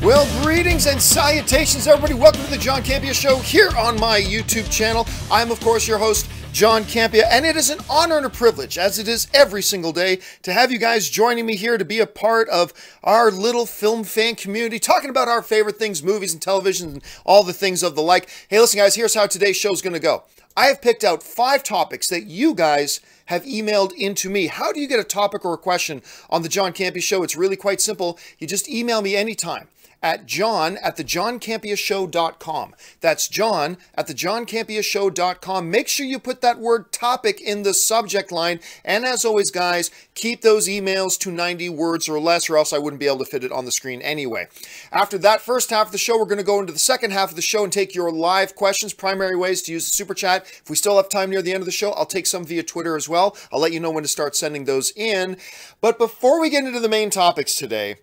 Well, greetings and salutations, everybody. Welcome to the John Campea Show here on my YouTube channel. I'm, of course, your host, John Campea, and it is an honor and a privilege, as it is every single day, to have you guys joining me here to be a part of our little film fan community, talking about our favorite things, movies and television, and all the things of the like. Hey, listen, guys, here's how today's show is going to go. I have picked out 5 topics that you guys have emailed into me. How do you get a topic or a question on the John Campea Show? It's really quite simple. You just email me anytime at john@thejohncampeashow.com. That's john@thejohncampeashow.com. Make sure you put that word topic in the subject line. And as always, guys, keep those emails to 90 words or less, or else I wouldn't be able to fit it on the screen anyway. After that first half of the show, we're going to go into the second half of the show and take your live questions. Primary ways to use the super chat. If we still have time near the end of the show, I'll take some via Twitter as well. I'll let you know when to start sending those in. But before we get into the main topics today,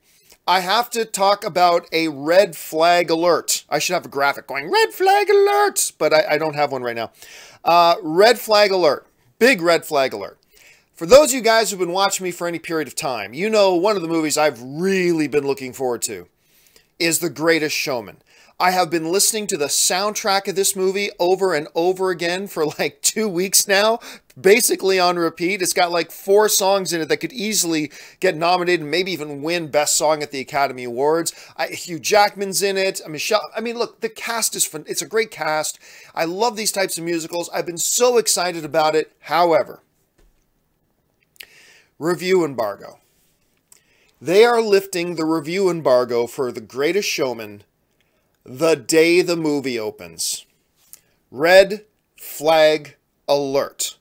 I have to talk about a red flag alert. I should have a graphic going, red flag alert, but I don't have one right now. Red flag alert. Big red flag alert. For those of you guys who've been watching me for any period of time, you know one of the movies I've really been looking forward to is The Greatest Showman. I have been listening to the soundtrack of this movie over and over again for like 2 weeks now, basically on repeat. It's got like 4 songs in it that could easily get nominated and maybe even win Best Song at the Academy Awards. Hugh Jackman's in it. Look, the cast is fun. It's a great cast. I love these types of musicals. I've been so excited about it. However, review embargo. They are lifting the review embargo for The Greatest Showman the day the movie opens. Red flag alert.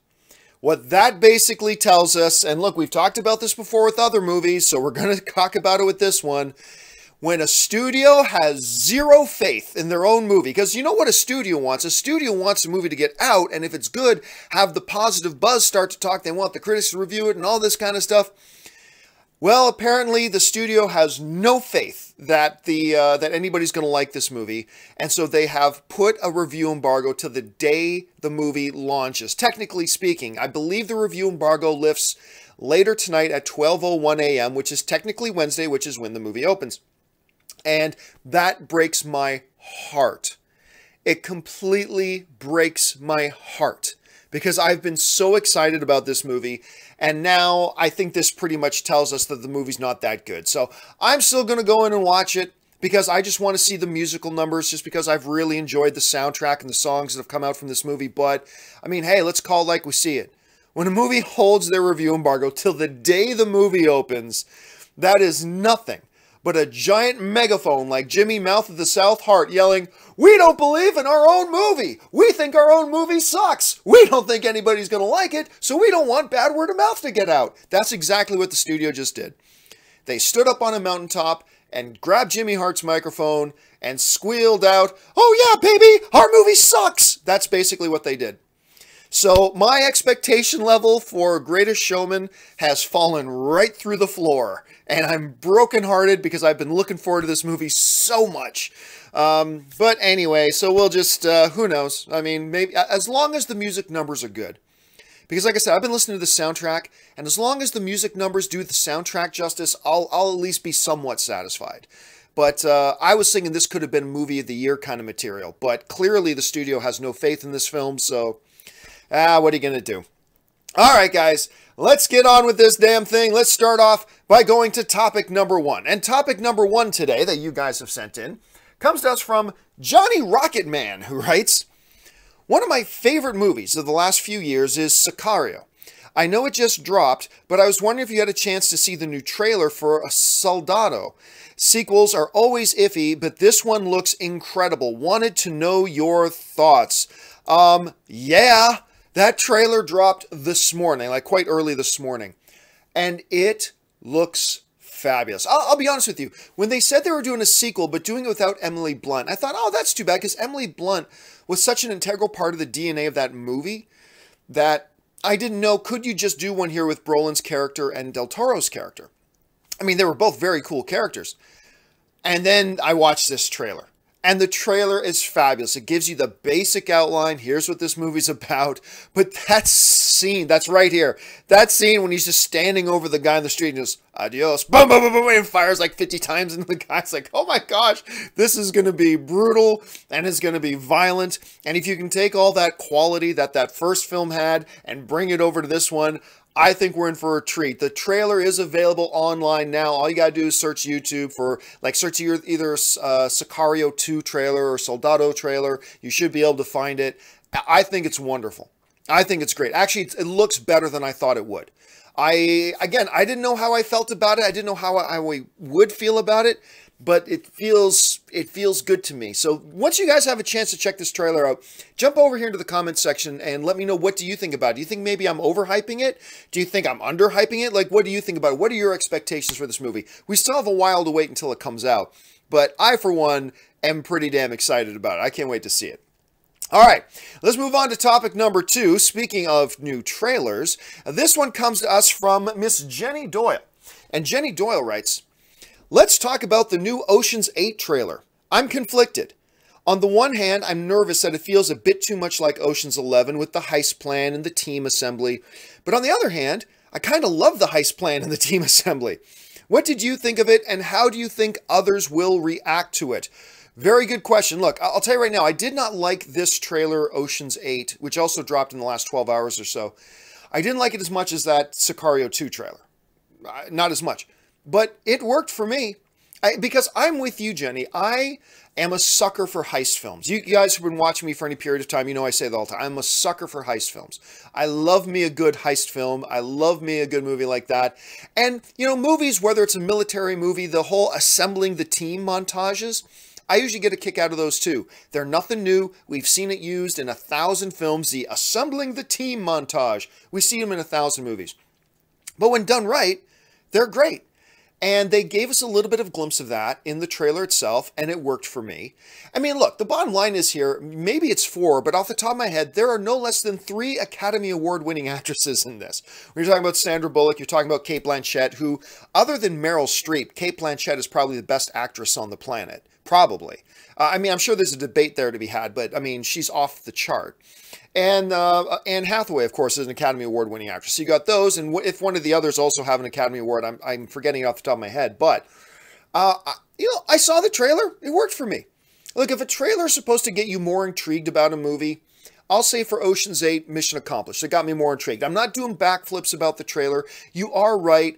What that basically tells us, and look, we've talked about this before with other movies, so we're going to talk about it with this one. When a studio has zero faith in their own movie, because you know what a studio wants? A studio wants a movie to get out, and if it's good, have the positive buzz start to talk. They want the critics to review it and all this kind of stuff. Well, apparently the studio has no faith that that anybody's going to like this movie, and so they have put a review embargo to the day the movie launches. Technically speaking, I believe the review embargo lifts later tonight at 12:01 a.m., which is technically Wednesday, which is when the movie opens. And that breaks my heart. It completely breaks my heart, because I've been so excited about this movie, and now I think this pretty much tells us that the movie's not that good. So I'm still going to go in and watch it, because I just want to see the musical numbers, just because I've really enjoyed the soundtrack and the songs that have come out from this movie. But, I mean, hey, let's call it like we see it. When a movie holds their review embargo till the day the movie opens, that is nothing but a giant megaphone like Jimmy Mouth of the South Heart yelling, "We don't believe in our own movie. We think our own movie sucks. We don't think anybody's going to like it, so we don't want bad word of mouth to get out." That's exactly what the studio just did. They stood up on a mountaintop and grabbed Jimmy Hart's microphone and squealed out, "Oh yeah, baby, our movie sucks." That's basically what they did. So my expectation level for Greatest Showman has fallen right through the floor. And I'm brokenhearted because I've been looking forward to this movie so much. But anyway, so we'll just, who knows? I mean, maybe as long as the music numbers are good. Because like I said, I've been listening to the soundtrack, and as long as the music numbers do the soundtrack justice, I'll at least be somewhat satisfied. But I was thinking this could have been movie of the year kind of material. But clearly the studio has no faith in this film, so what are you going to do? All right, guys, let's get on with this damn thing. Let's start off by going to topic number 1. And topic number 1 today that you guys have sent in comes to us from Jonny Rocketman, who writes, "One of my favorite movies of the last few years is Sicario. I know it just dropped, but I was wondering if you had a chance to see the new trailer for Saldado. Sequels are always iffy, but this one looks incredible. Wanted to know your thoughts." Yeah. That trailer dropped this morning, like quite early this morning, and it looks fabulous. I'll be honest with you. When they said they were doing a sequel, but doing it without Emily Blunt, I thought, oh, that's too bad, because Emily Blunt was such an integral part of the DNA of that movie that I didn't know, could you just do one here with Brolin's character and Del Toro's character? I mean, they were both very cool characters. And then I watched this trailer. And the trailer is fabulous. It gives you the basic outline. Here's what this movie's about. But that's scene, that's right here. That scene when he's just standing over the guy in the street and just, adios, boom, boom, boom, boom, and fires like 50 times into the guy. It's like, oh my gosh, this is going to be brutal and it's going to be violent. And if you can take all that quality that that first film had and bring it over to this one, I think we're in for a treat. The trailer is available online now. All you got to do is search YouTube for, like, search either Sicario 2 trailer or Saldado trailer. You should be able to find it. I think it's wonderful. I think it's great. Actually, it looks better than I thought it would. I didn't know how I felt about it. I didn't know how I would feel about it, but it feels good to me. So once you guys have a chance to check this trailer out, jump over here into the comments section and let me know, what do you think about it? Do you think maybe I'm overhyping it? Do you think I'm underhyping it? Like, what do you think about it? What are your expectations for this movie? We still have a while to wait until it comes out, but I, for one, am pretty damn excited about it. I can't wait to see it. All right, let's move on to topic number 2. Speaking of new trailers, this one comes to us from Miss Jenny Doyle. And Jenny Doyle writes, let's talk about the new Ocean's 8 trailer. I'm conflicted. On the one hand, I'm nervous that it feels a bit too much like Ocean's 11 with the heist plan and the team assembly. But on the other hand, I kind of love the heist plan and the team assembly. What did you think of it, and how do you think others will react to it? Very good question. Look, I'll tell you right now, I did not like this trailer, Ocean's 8, which also dropped in the last 12 hours or so. I didn't like it as much as that Sicario 2 trailer. Not as much. But it worked for me. Because I'm with you, Jenny. I am a sucker for heist films. You guys who've been watching me for any period of time, you know I say that all the time. I'm a sucker for heist films. I love me a good heist film. I love me a good movie like that. And, you know, movies, whether it's a military movie, the whole assembling the team montages, I usually get a kick out of those too. They're nothing new. We've seen it used in 1,000 films. The assembling the team montage. We see them in 1,000 movies. But when done right, they're great. And they gave us a little bit of a glimpse of that in the trailer itself, and it worked for me. I mean, look, the bottom line is here, maybe it's 4, but off the top of my head, there are no less than 3 Academy Award-winning actresses in this. When you're talking about Sandra Bullock, you're talking about Cate Blanchett, who, other than Meryl Streep, Cate Blanchett is probably the best actress on the planet. Probably. I mean, I'm sure there's a debate there to be had, but, I mean, she's off the chart. And Anne Hathaway, of course, is an Academy Award-winning actress. So you got those, and if one of the others also have an Academy Award, I'm forgetting it off the top of my head. But, you know, I saw the trailer. It worked for me. Look, if a trailer is supposed to get you more intrigued about a movie, I'll say for Ocean's 8, mission accomplished. It got me more intrigued. I'm not doing backflips about the trailer. You are right.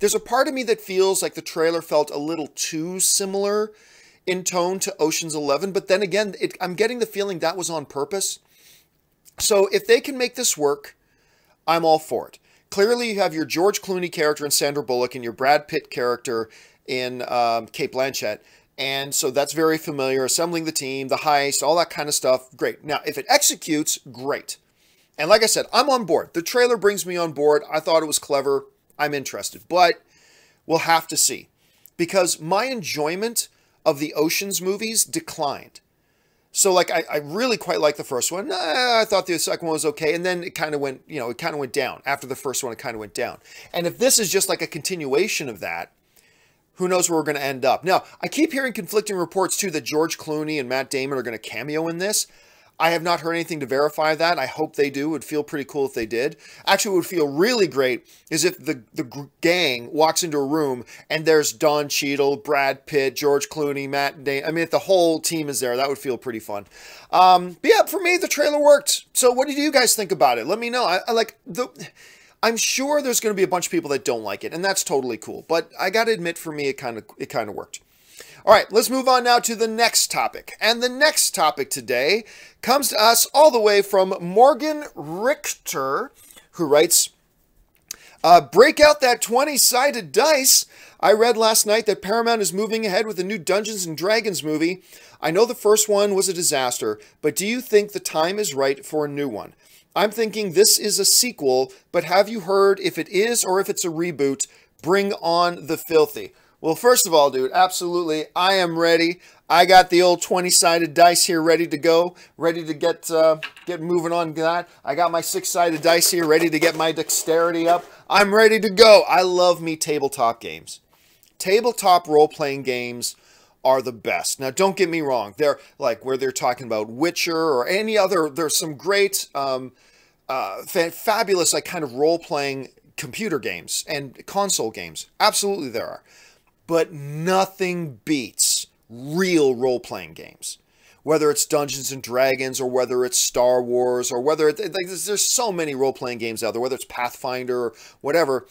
There's a part of me that feels like the trailer felt a little too similar in tone to Ocean's 11, but then again, I'm getting the feeling that was on purpose. So if they can make this work, I'm all for it. Clearly, you have your George Clooney character in Sandra Bullock and your Brad Pitt character in Cate Blanchett, and so that's very familiar. Assembling the team, the heist, all that kind of stuff, great. Now, if it executes, great. And like I said, I'm on board. The trailer brings me on board. I thought it was clever. I'm interested, but we'll have to see. Because my enjoyment of the Oceans movies declined. So, like, I really quite liked the first one. I thought the second one was okay, and then it kind of went, you know, it kind of went down. After the first one, it kind of went down. And if this is just like a continuation of that, who knows where we're going to end up. Now, I keep hearing conflicting reports, too, that George Clooney and Matt Damon are going to cameo in this. I have not heard anything to verify that. I hope they do. It would feel pretty cool if they did. Actually, what would feel really great is if the gang walks into a room and there's Don Cheadle, Brad Pitt, George Clooney, Matt Damon. I mean, if the whole team is there, that would feel pretty fun. But yeah, for me, the trailer worked. So what did you guys think about it? Let me know. I'm sure there's going to be a bunch of people that don't like it, and that's totally cool. But I got to admit, for me, it kind of worked. All right, let's move on now to the next topic. And the next topic today comes to us all the way from Morgan Richter, who writes, break out that 20-sided dice. I read last night that Paramount is moving ahead with a new Dungeons & Dragons movie. I know the first one was a disaster, but do you think the time is right for a new one? I'm thinking this is a sequel, but have you heard if it is or if it's a reboot? Bring on the filthy. Well, first of all, dude, absolutely, I am ready. I got the old 20-sided dice here ready to go, ready to get moving on that. I got my 6-sided dice here ready to get my dexterity up. I'm ready to go. I love me tabletop games. Tabletop role-playing games are the best. Now, don't get me wrong. They're like where they're talking about Witcher or any other. There's some great fabulous, like, kind of role-playing computer games and console games. Absolutely there are. But nothing beats real role-playing games. Whether it's Dungeons and Dragons, or whether it's Star Wars, or whether it's, like, there's so many role-playing games out there, whether it's Pathfinder or whatever.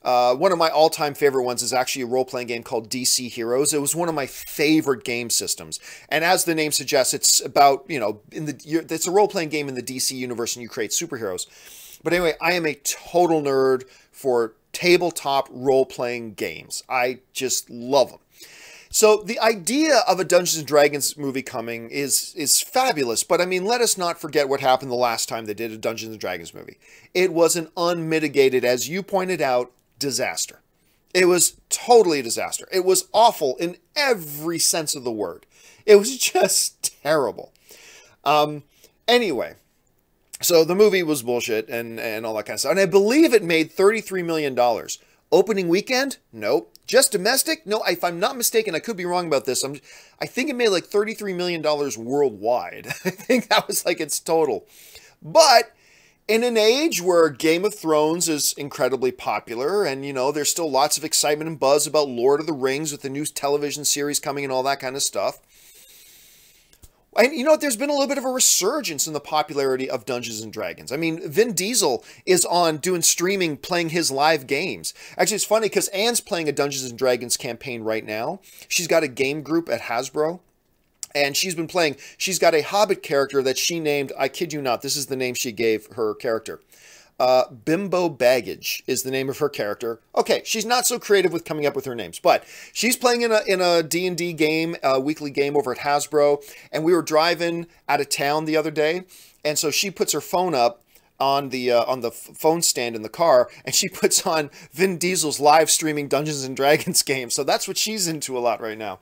One of my all-time favorite ones is actually a role-playing game called DC Heroes. It was one of my favorite game systems. And as the name suggests, it's about, you know, it's a role-playing game in the DC universe, and you create superheroes. But anyway, I am a total nerd for tabletop role-playing games. I just love them. So the idea of a Dungeons & Dragons movie coming is fabulous, but I mean, let us not forget what happened the last time they did a Dungeons & Dragons movie. It was an unmitigated, as you pointed out, disaster. It was totally a disaster. It was awful in every sense of the word. It was just terrible. Anyway, so the movie was bullshit and all that kind of stuff. And I believe it made $33 million. Opening weekend? Nope. Just domestic? No, if I'm not mistaken, I could be wrong about this. I think it made like $33 million worldwide. I think that was like its total. But in an age where Game of Thrones is incredibly popular, and, you know, there's still lots of excitement and buzz about Lord of the Rings with the new television series coming and all that kind of stuff. And, you know, there's been a little bit of a resurgence in the popularity of Dungeons & Dragons. I mean, Vin Diesel is on doing streaming, playing his live games. Actually, it's funny because Anne's playing a Dungeons & Dragons campaign right now. She's got a game group at Hasbro. And she's been playing, she's got a Hobbit character that she named, I kid you not, this is the name she gave her character. Bimbo Baggage is the name of her character. Okay, she's not so creative with coming up with her names, but she's playing in a D&D game, a weekly game over at Hasbro, and we were driving out of town the other day, and so she puts her phone up on the phone stand in the car, and she puts on Vin Diesel's live streaming Dungeons & Dragons game, so that's what she's into a lot right now.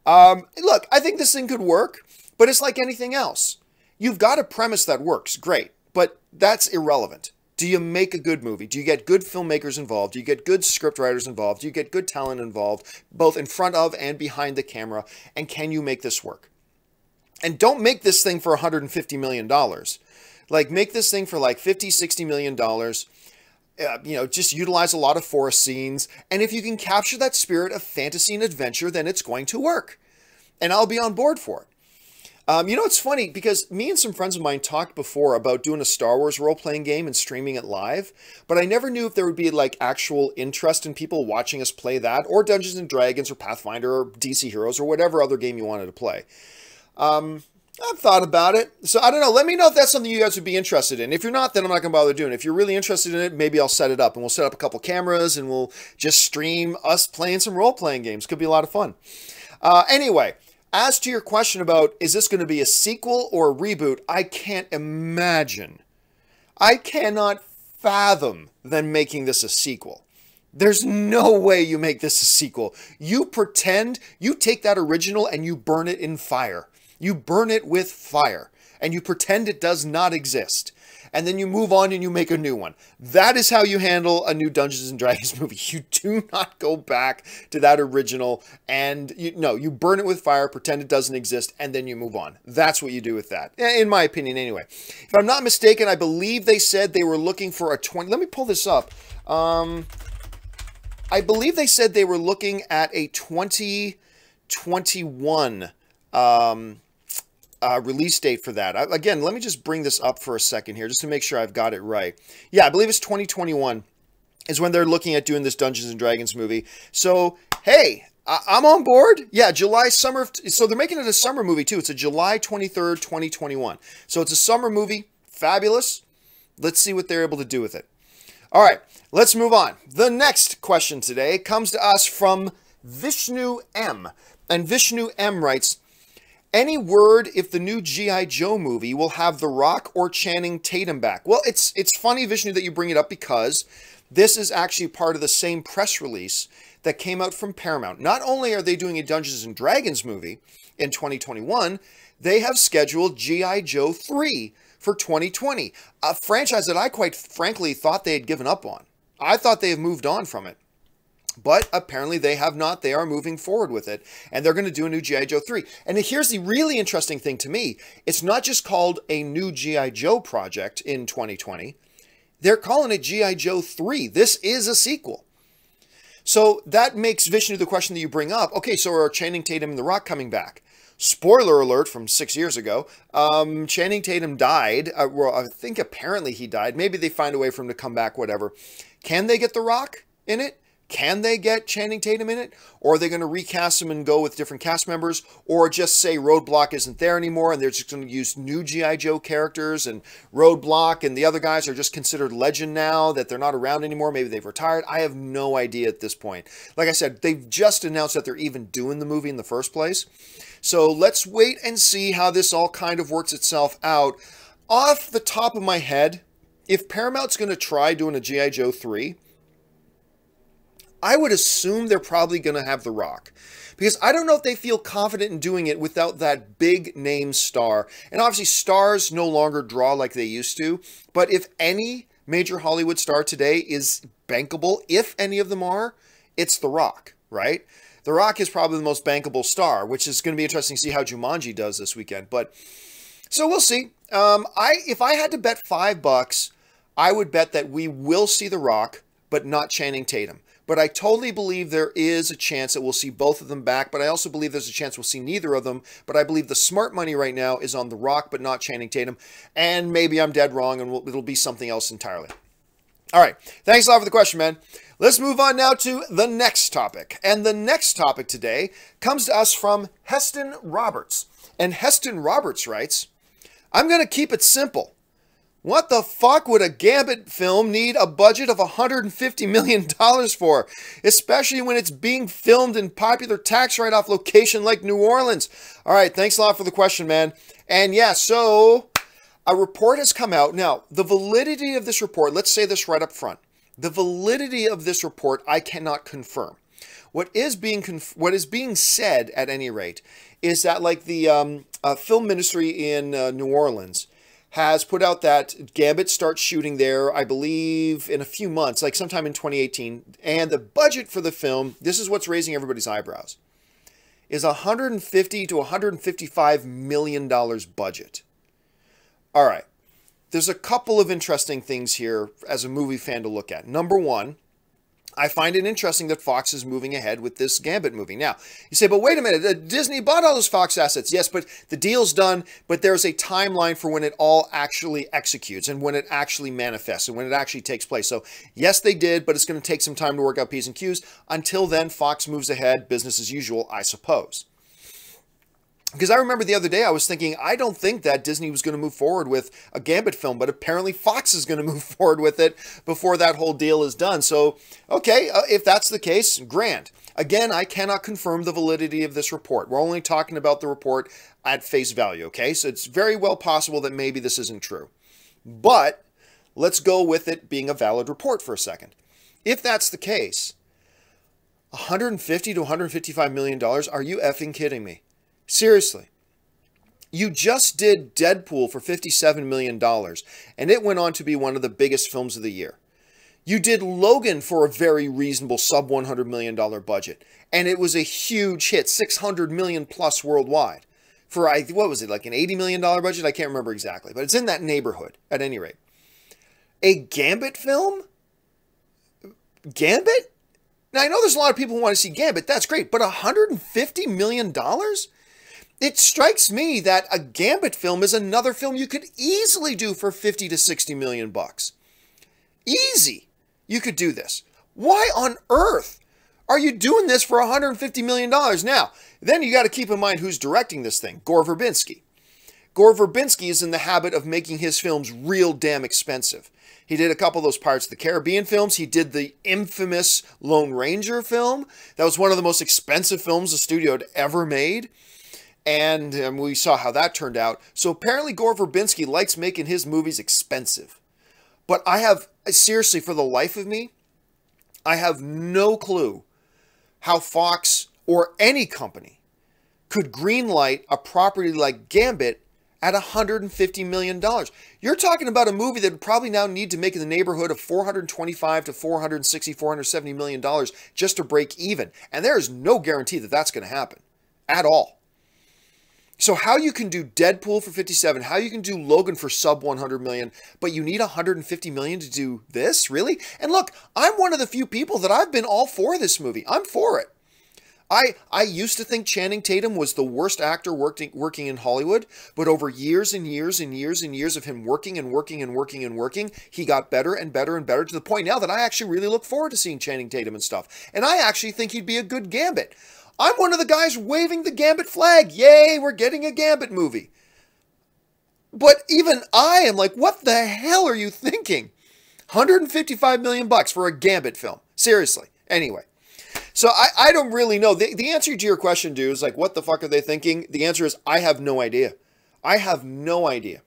Look, I think this thing could work, but it's like anything else. You've got a premise that works, great, but that's irrelevant. Do you make a good movie? Do you get good filmmakers involved? Do you get good scriptwriters involved? Do you get good talent involved, both in front of and behind the camera? And can you make this work? And don't make this thing for $150 million. Like, make this thing for like $50, $60 million. You know, just utilize a lot of forest scenes. And if you can capture that spirit of fantasy and adventure, then it's going to work. And I'll be on board for it. You know, it's funny because me and some friends of mine talked before about doing a Star Wars role-playing game and streaming it live, but I never knew if there would be like actual interest in people watching us play that, or Dungeons & Dragons, or Pathfinder, or DC Heroes, or whatever other game you wanted to play. I've thought about it, so I don't know. Let me know if that's something you guys would be interested in. If you're not, then I'm not going to bother doing it. If you're really interested in it, maybe I'll set it up, and we'll set up a couple cameras, and we'll just stream us playing some role-playing games. Could be a lot of fun. Anyway, as to your question about, is this going to be a sequel or a reboot, I can't imagine. I cannot fathom them making this a sequel. There's no way you make this a sequel. You pretend, you take that original and you burn it in fire. You burn it with fire. And you pretend it does not exist. And then you move on and you make a new one. That is how you handle a new Dungeons & Dragons movie. You do not go back to that original and, you burn it with fire, pretend it doesn't exist, and then you move on. That's what you do with that, in my opinion anyway. If I'm not mistaken, I believe they said they were looking for a 20... Let me pull this up. I believe they said they were looking at a 2021 release date for that. Again, let me just bring this up for a second here, just to make sure I've got it right. Yeah, I believe it's 2021 is when they're looking at doing this Dungeons & Dragons movie. So, hey, I'm on board. Yeah, summer. So they're making it a summer movie, too. It's a July 23rd, 2021. So it's a summer movie. Fabulous. Let's see what they're able to do with it. All right, let's move on. The next question today comes to us from Vishnu M. And Vishnu M writes, any word if the new G.I. Joe movie will have The Rock or Channing Tatum back? Well, it's funny, Vishnu, that you bring it up, because this is actually part of the same press release that came out from Paramount. Not only are they doing a Dungeons & Dragons movie in 2021, they have scheduled G.I. Joe 3 for 2020, a franchise that I quite frankly thought they had given up on. I thought they have moved on from it. But apparently they have not. They are moving forward with it. And they're going to do a new G.I. Joe 3. And here's the really interesting thing to me. It's not just called a new G.I. Joe project in 2020. They're calling it G.I. Joe 3. This is a sequel. So that makes Vishnu the question that you bring up. Okay, so are Channing Tatum and The Rock coming back? Spoiler alert from 6 years ago. Channing Tatum died. Well, I think apparently he died. Maybe they find a way for him to come back, whatever. Can they get The Rock in it? Can they get Channing Tatum in it? Or are they going to recast him and go with different cast members? Or just say Roadblock isn't there anymore and they're just going to use new G.I. Joe characters and Roadblock and the other guys are just considered legend now that they're not around anymore? Maybe they've retired. I have no idea at this point. Like I said, they've just announced that they're even doing the movie in the first place. So let's wait and see how this all kind of works itself out. Off the top of my head, if Paramount's going to try doing a G.I. Joe 3, I would assume they're probably going to have The Rock. Because I don't know if they feel confident in doing it without that big name star. And obviously stars no longer draw like they used to. But if any major Hollywood star today is bankable, if any of them are, it's The Rock, right? The Rock is probably the most bankable star, which is going to be interesting to see how Jumanji does this weekend. But so we'll see. If I had to bet $5, I would bet that we will see The Rock, but not Channing Tatum. But I totally believe there is a chance that we'll see both of them back. But I also believe there's a chance we'll see neither of them. But I believe the smart money right now is on The Rock, but not Channing Tatum. And maybe I'm dead wrong and it'll be something else entirely. All right. Thanks a lot for the question, man. Let's move on now to the next topic. And the next topic today comes to us from Heston Roberts. And Heston Roberts writes, I'm going to keep it simple. What the fuck would a Gambit film need a budget of $150 million for? Especially when it's being filmed in popular tax write-off location like New Orleans. All right, thanks a lot for the question, man. And yeah, so a report has come out. Now, the validity of this report, let's say this right up front. The validity of this report, I cannot confirm. What is being said, at any rate, is that like the film ministry in New Orleans has put out that Gambit starts shooting there, I believe, in a few months, like sometime in 2018. And the budget for the film, this is what's raising everybody's eyebrows, is $150 to $155 million budget. All right. There's a couple of interesting things here as a movie fan to look at. Number one, I find it interesting that Fox is moving ahead with this Gambit movie. Now, you say, but wait a minute, Disney bought all those Fox assets. Yes, but the deal's done, but there's a timeline for when it all actually executes and when it actually manifests and when it actually takes place. So, yes, they did, but it's going to take some time to work out P's and Q's. Until then, Fox moves ahead, business as usual, I suppose. Because I remember the other day I was thinking, I don't think that Disney was going to move forward with a Gambit film, but apparently Fox is going to move forward with it before that whole deal is done. So, okay, if that's the case, grand. Again, I cannot confirm the validity of this report. We're only talking about the report at face value, okay? So it's very well possible that maybe this isn't true. But let's go with it being a valid report for a second. If that's the case, $150 to $155 million, are you effing kidding me? Seriously, you just did Deadpool for $57 million, and it went on to be one of the biggest films of the year. You did Logan for a very reasonable sub-$100 million budget, and it was a huge hit, $600 million plus worldwide. For, what was it, like an $80 million budget? I can't remember exactly, but it's in that neighborhood, at any rate. A Gambit film? Gambit? Now, I know there's a lot of people who want to see Gambit. That's great, but $150 million? It strikes me that a Gambit film is another film you could easily do for 50 to 60 million bucks. Easy. You could do this. Why on earth are you doing this for $150 million? Now, then you got to keep in mind who's directing this thing. Gore Verbinski. Gore Verbinski is in the habit of making his films real damn expensive. He did a couple of those Pirates of the Caribbean films. He did the infamous Lone Ranger film. That was one of the most expensive films the studio had ever made. And we saw how that turned out. So apparently Gore Verbinski likes making his movies expensive. But I have, seriously, for the life of me, I have no clue how Fox or any company could greenlight a property like Gambit at $150 million. You're talking about a movie that would probably now need to make in the neighborhood of $425 to $460, $470 million just to break even. And there is no guarantee that that's going to happen at all. So how you can do Deadpool for 57, how you can do Logan for sub 100 million, but you need 150 million to do this? Really? And look, I'm one of the few people that I've been all for this movie. I'm for it. I used to think Channing Tatum was the worst actor working in Hollywood, but over years and years and years and years of him working, he got better and better and better to the point now that I actually really look forward to seeing Channing Tatum and stuff. And I actually think he'd be a good Gambit. I'm one of the guys waving the Gambit flag. Yay, we're getting a Gambit movie. But even I am like, what the hell are you thinking? 155 million bucks for a Gambit film. Seriously. Anyway. So I don't really know. The answer to your question, dude, is like, what the fuck are they thinking? The answer is, I have no idea. I have no idea.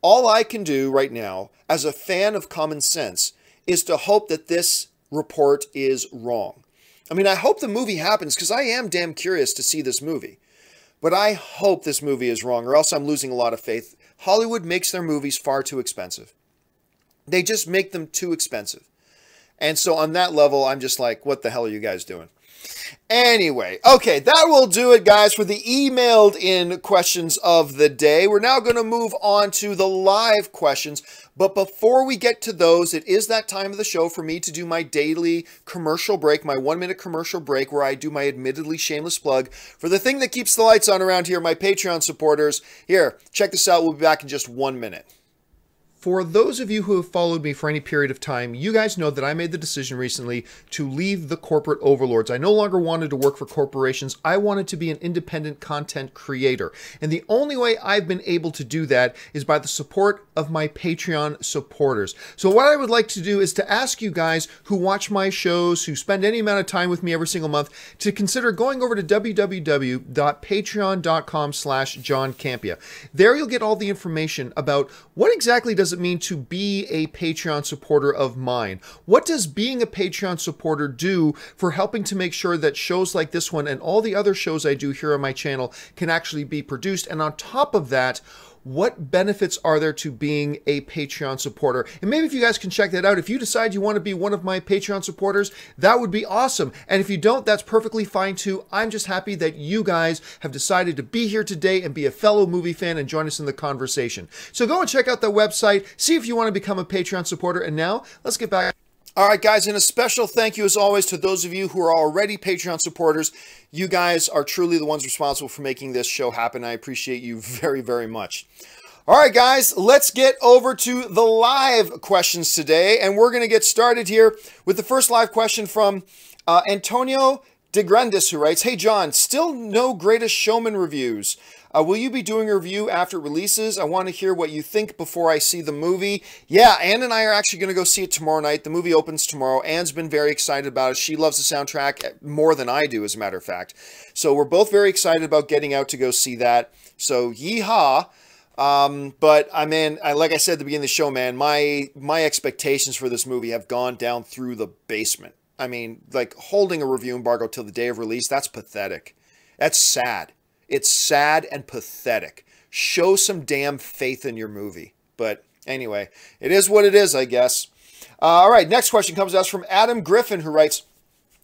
All I can do right now, as a fan of common sense, is to hope that this report is wrong. I mean, I hope the movie happens, because I am damn curious to see this movie. But I hope this movie is wrong, or else I'm losing a lot of faith. Hollywood makes their movies far too expensive. They just make them too expensive. And so on that level, I'm just like, what the hell are you guys doing? Anyway, okay, that will do it, guys, for the emailed in questions of the day. We're now going to move on to the live questions. But before we get to those, it is that time of the show for me to do my daily commercial break, my 1-minute commercial break, where I do my admittedly shameless plug for the thing that keeps the lights on around here, my Patreon supporters. Here, check this out. We'll be back in just 1 minute. For those of you who have followed me for any period of time, you guys know that I made the decision recently to leave the corporate overlords. I no longer wanted to work for corporations. I wanted to be an independent content creator. And the only way I've been able to do that is by the support of my Patreon supporters. So what I would like to do is to ask you guys who watch my shows, who spend any amount of time with me every single month, to consider going over to www.patreon.com/John Campea. There you'll get all the information about what exactly does it mean to be a Patreon supporter of mine? What does being a Patreon supporter do for helping to make sure that shows like this one and all the other shows I do here on my channel can actually be produced? And on top of that, what benefits are there to being a Patreon supporter? And maybe if you guys can check that out, if you decide you want to be one of my Patreon supporters, that would be awesome. And if you don't, that's perfectly fine too. I'm just happy that you guys have decided to be here today and be a fellow movie fan and join us in the conversation. So go and check out the website, see if you want to become a Patreon supporter. And now, let's get back. All right, guys, and a special thank you, as always, to those of you who are already Patreon supporters. You guys are truly the ones responsible for making this show happen. I appreciate you very, very much. All right, guys, let's get over to the live questions today, and we're going to get started here with the first live question from Antonio De Grandis, who writes, "Hey, John, still no Greatest Showman reviews. Will you be doing a review after it releases? I want to hear what you think before I see the movie." Yeah, Ann and I are actually going to go see it tomorrow night. The movie opens tomorrow. Ann's been very excited about it. She loves the soundtrack more than I do, as a matter of fact. So we're both very excited about getting out to go see that. So yeehaw. But I mean, like I said at the beginning of the show, man, my expectations for this movie have gone down through the basement. I mean, like, holding a review embargo till the day of release, that's pathetic. That's sad. It's sad and pathetic. Show some damn faith in your movie. But anyway, it is what it is, I guess. All right, next question comes to us from Adam Griffin, who writes,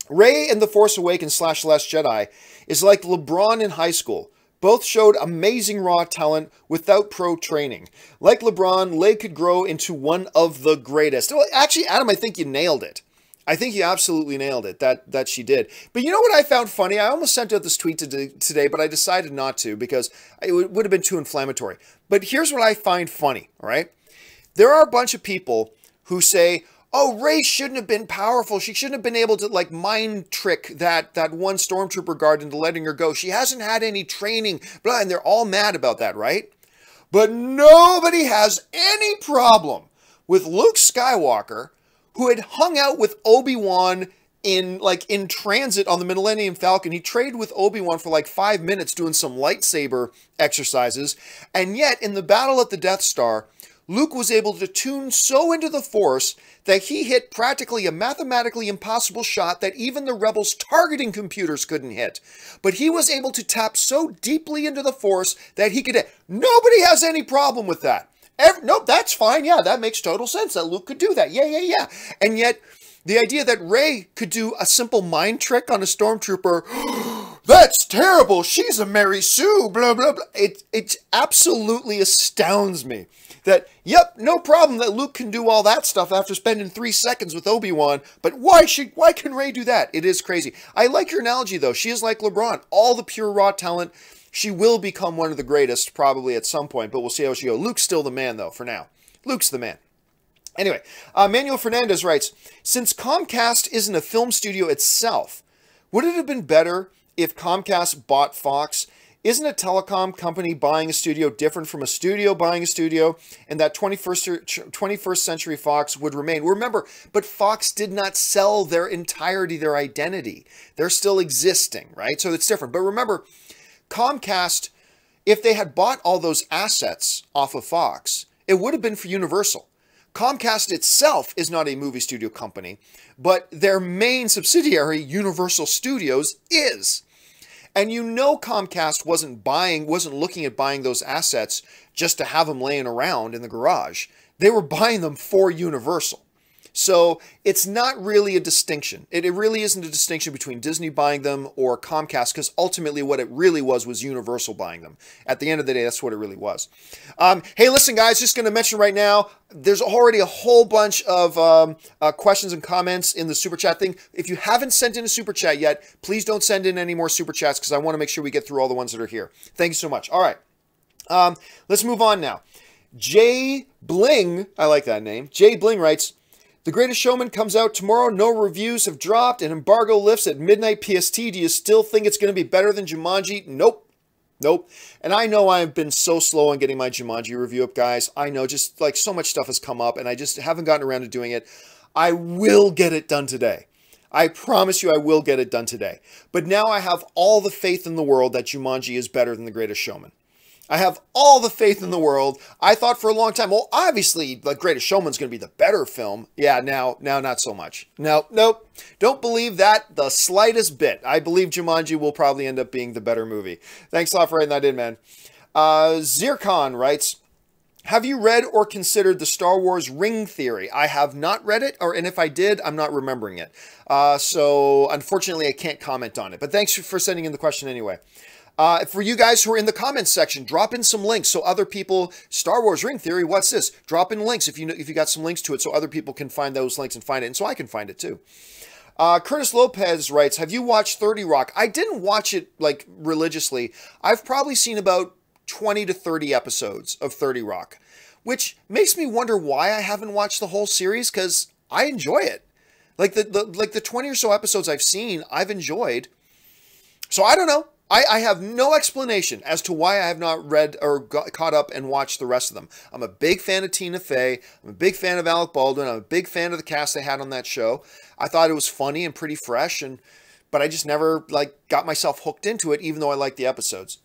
"Rey in The Force Awakens / Last Jedi is like LeBron in high school. Both showed amazing raw talent without pro training. Like LeBron, Leia could grow into one of the greatest." Well, actually, Adam, I think you nailed it. I think you absolutely nailed it, that she did. But you know what I found funny? I almost sent out this tweet today, but I decided not to because it would have been too inflammatory. But here's what I find funny, all right? There are a bunch of people who say, oh, Rey shouldn't have been powerful. She shouldn't have been able to, like, mind trick that one stormtrooper guard into letting her go. She hasn't had any training, blah, and they're all mad about that, right? But nobody has any problem with Luke Skywalker, who had hung out with Obi-Wan in transit on the Millennium Falcon. He traded with Obi-Wan for like 5 minutes doing some lightsaber exercises. And yet, in the battle at the Death Star, Luke was able to tune so into the Force that he hit practically a mathematically impossible shot that even the Rebels' targeting computers couldn't hit. But he was able to tap so deeply into the Force that he could hit. Nobody has any problem with that. Nope, that's fine. Yeah, that makes total sense that Luke could do that. Yeah. And yet, the idea that Rey could do a simple mind trick on a stormtrooper, that's terrible. She's a Mary Sue, blah, blah, blah. It absolutely astounds me that, yep, no problem that Luke can do all that stuff after spending 3 seconds with Obi-Wan, but why can Rey do that? It is crazy. I like your analogy, though. She is like LeBron. All the pure raw talent. She will become one of the greatest probably at some point, but we'll see how she goes. Luke's still the man, though, for now. Luke's the man. Anyway, Manuel Fernandez writes, since Comcast isn't a film studio itself, would it have been better if Comcast bought Fox? Isn't a telecom company buying a studio different from a studio buying a studio, and that 21st Century Fox would remain? Remember, but Fox did not sell their entirety, their identity. They're still existing, right? So it's different. But remember, Comcast, if they had bought all those assets off of Fox, it would have been for Universal. Comcast itself is not a movie studio company, but their main subsidiary, Universal Studios, is. And you know Comcast wasn't looking at buying those assets just to have them laying around in the garage. They were buying them for Universal. So it's not really a distinction. It really isn't a distinction between Disney buying them or Comcast, because ultimately what it really was Universal buying them. At the end of the day, that's what it really was. Hey, listen, guys, just going to mention right now, there's already a whole bunch of questions and comments in the Super Chat thing. If you haven't sent in a Super Chat yet, please don't send in any more Super Chats, because I want to make sure we get through all the ones that are here. Thank you so much. All right. Let's move on now. Jay Bling, I like that name. Jay Bling writes, The Greatest Showman comes out tomorrow. No reviews have dropped, and embargo lifts at midnight PST. Do you still think it's going to be better than Jumanji? Nope. Nope. And I know I've been so slow on getting my Jumanji review up, guys. I know, just like so much stuff has come up, and I just haven't gotten around to doing it. I will get it done today. I promise you I will get it done today. But now I have all the faith in the world that Jumanji is better than The Greatest Showman. I have all the faith in the world. I thought for a long time, well, obviously, The Greatest Showman's going to be the better film. Yeah, now not so much. Nope. Don't believe that the slightest bit. I believe Jumanji will probably end up being the better movie. Thanks a lot for writing that in, man. Zircon writes, have you read or considered the Star Wars ring theory? I have not read it, and if I did, I'm not remembering it. So, unfortunately, I can't comment on it. But thanks for sending in the question anyway. For you guys who are in the comments section, drop in some links so other people, Star Wars ring theory, what's this? Drop in links if you got some links to it so other people can find those links and find it, and so I can find it too. Curtis Lopez writes, have you watched 30 Rock? I didn't watch it like religiously. I've probably seen about 20 to 30 episodes of 30 Rock, which makes me wonder why I haven't watched the whole series, because I enjoy it. Like the 20 or so episodes I've seen, I've enjoyed. So I don't know. I have no explanation as to why I have not read or caught up and watched the rest of them. I'm a big fan of Tina Fey. I'm a big fan of Alec Baldwin. I'm a big fan of the cast they had on that show. I thought it was funny and pretty fresh, but I just never got myself hooked into it, even though I liked the episodes.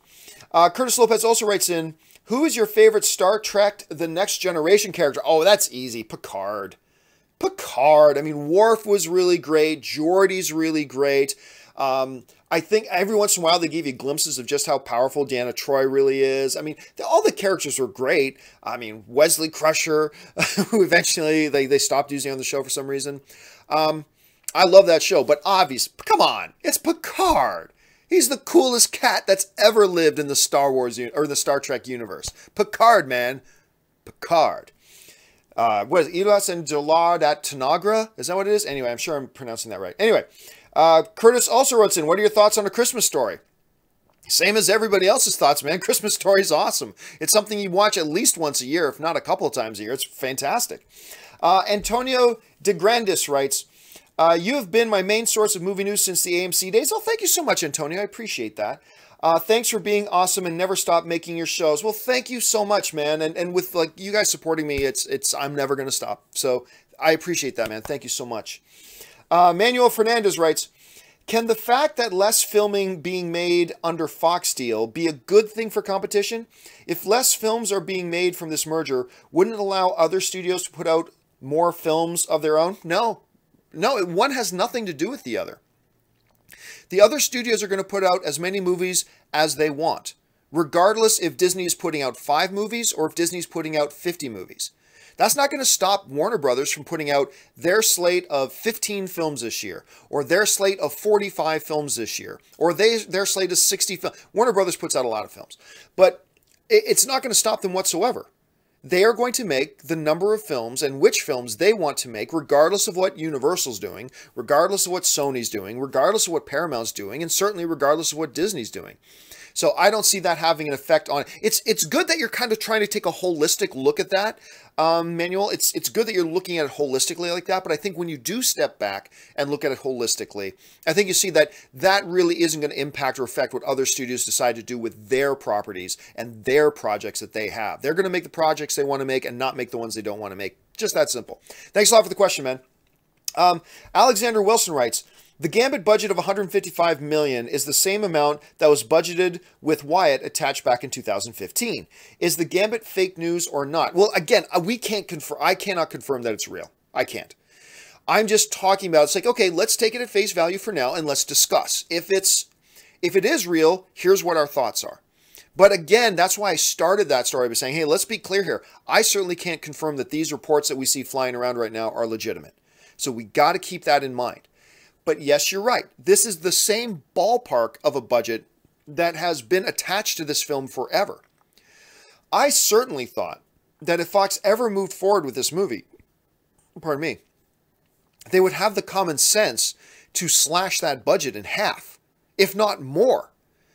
Curtis Lopez also writes in, who is your favorite Star Trek The Next Generation character? Oh, that's easy. Picard. I mean, Worf was really great. Geordi's really great. I think every once in a while they give you glimpses of just how powerful Deanna Troi really is. I mean, all the characters were great. I mean, Wesley Crusher, who eventually they stopped using on the show for some reason. I love that show, but obviously, come on, it's Picard. He's the coolest cat that's ever lived in the Star Wars or the Star Trek universe. Picard, man. Picard. What is it? Ilas and Jolard at Tanagra? Is that what it is? Anyway, I'm sure I'm pronouncing that right. Anyway, Curtis also wrote in, what are your thoughts on A Christmas Story? Same as everybody else's thoughts, man. Christmas Story is awesome. It's something you watch at least once a year, if not a couple of times a year. It's fantastic. Antonio De Grandis writes, you have been my main source of movie news since the AMC days. Oh, thank you so much, Antonio. I appreciate that. Thanks for being awesome and never stop making your shows. Well, thank you so much, man. And with you guys supporting me, I'm never going to stop. So I appreciate that, man. Thank you so much. Manuel Fernandez writes, Can the fact that less filming being made under Fox deal be a good thing for competition? If less films are being made from this merger, wouldn't it allow other studios to put out more films of their own? No. No, one has nothing to do with the other. The other studios are going to put out as many movies as they want, regardless if Disney is putting out 5 movies or if Disney's putting out 50 movies. That's not going to stop Warner Brothers from putting out their slate of 15 films this year, or their slate of 45 films this year, or their slate of 60 films. Warner Brothers puts out a lot of films, but it's not going to stop them whatsoever. They are going to make the number of films and which films they want to make, regardless of what Universal's doing, regardless of what Sony's doing, regardless of what Paramount's doing, and certainly regardless of what Disney's doing. So I don't see that having an effect on it. It's good that you're kind of trying to take a holistic look at that, Manuel. It's good that you're looking at it holistically like that, but I think when you do step back and look at it holistically, I think you see that that really isn't going to impact or affect what other studios decide to do with their properties and their projects that they have. They're going to make the projects they want to make and not make the ones they don't want to make. Just that simple. Thanks a lot for the question, man. Alexander Wilson writes, the Gambit budget of $155 million is the same amount that was budgeted with Wyatt attached back in 2015. Is the Gambit fake news or not? Well, again, we can't confirm. I cannot confirm that it's real. I can't. I'm just talking about, it's like, okay, let's take it at face value for now and let's discuss. If it is real, here's what our thoughts are. But again, that's why I started that story by saying, hey, let's be clear here. I certainly can't confirm that these reports that we see flying around right now are legitimate. So we got to keep that in mind. But yes, you're right. This is the same ballpark of a budget that has been attached to this film forever. I certainly thought that if Fox ever moved forward with this movie, pardon me, they would have the common sense to slash that budget in half, if not more,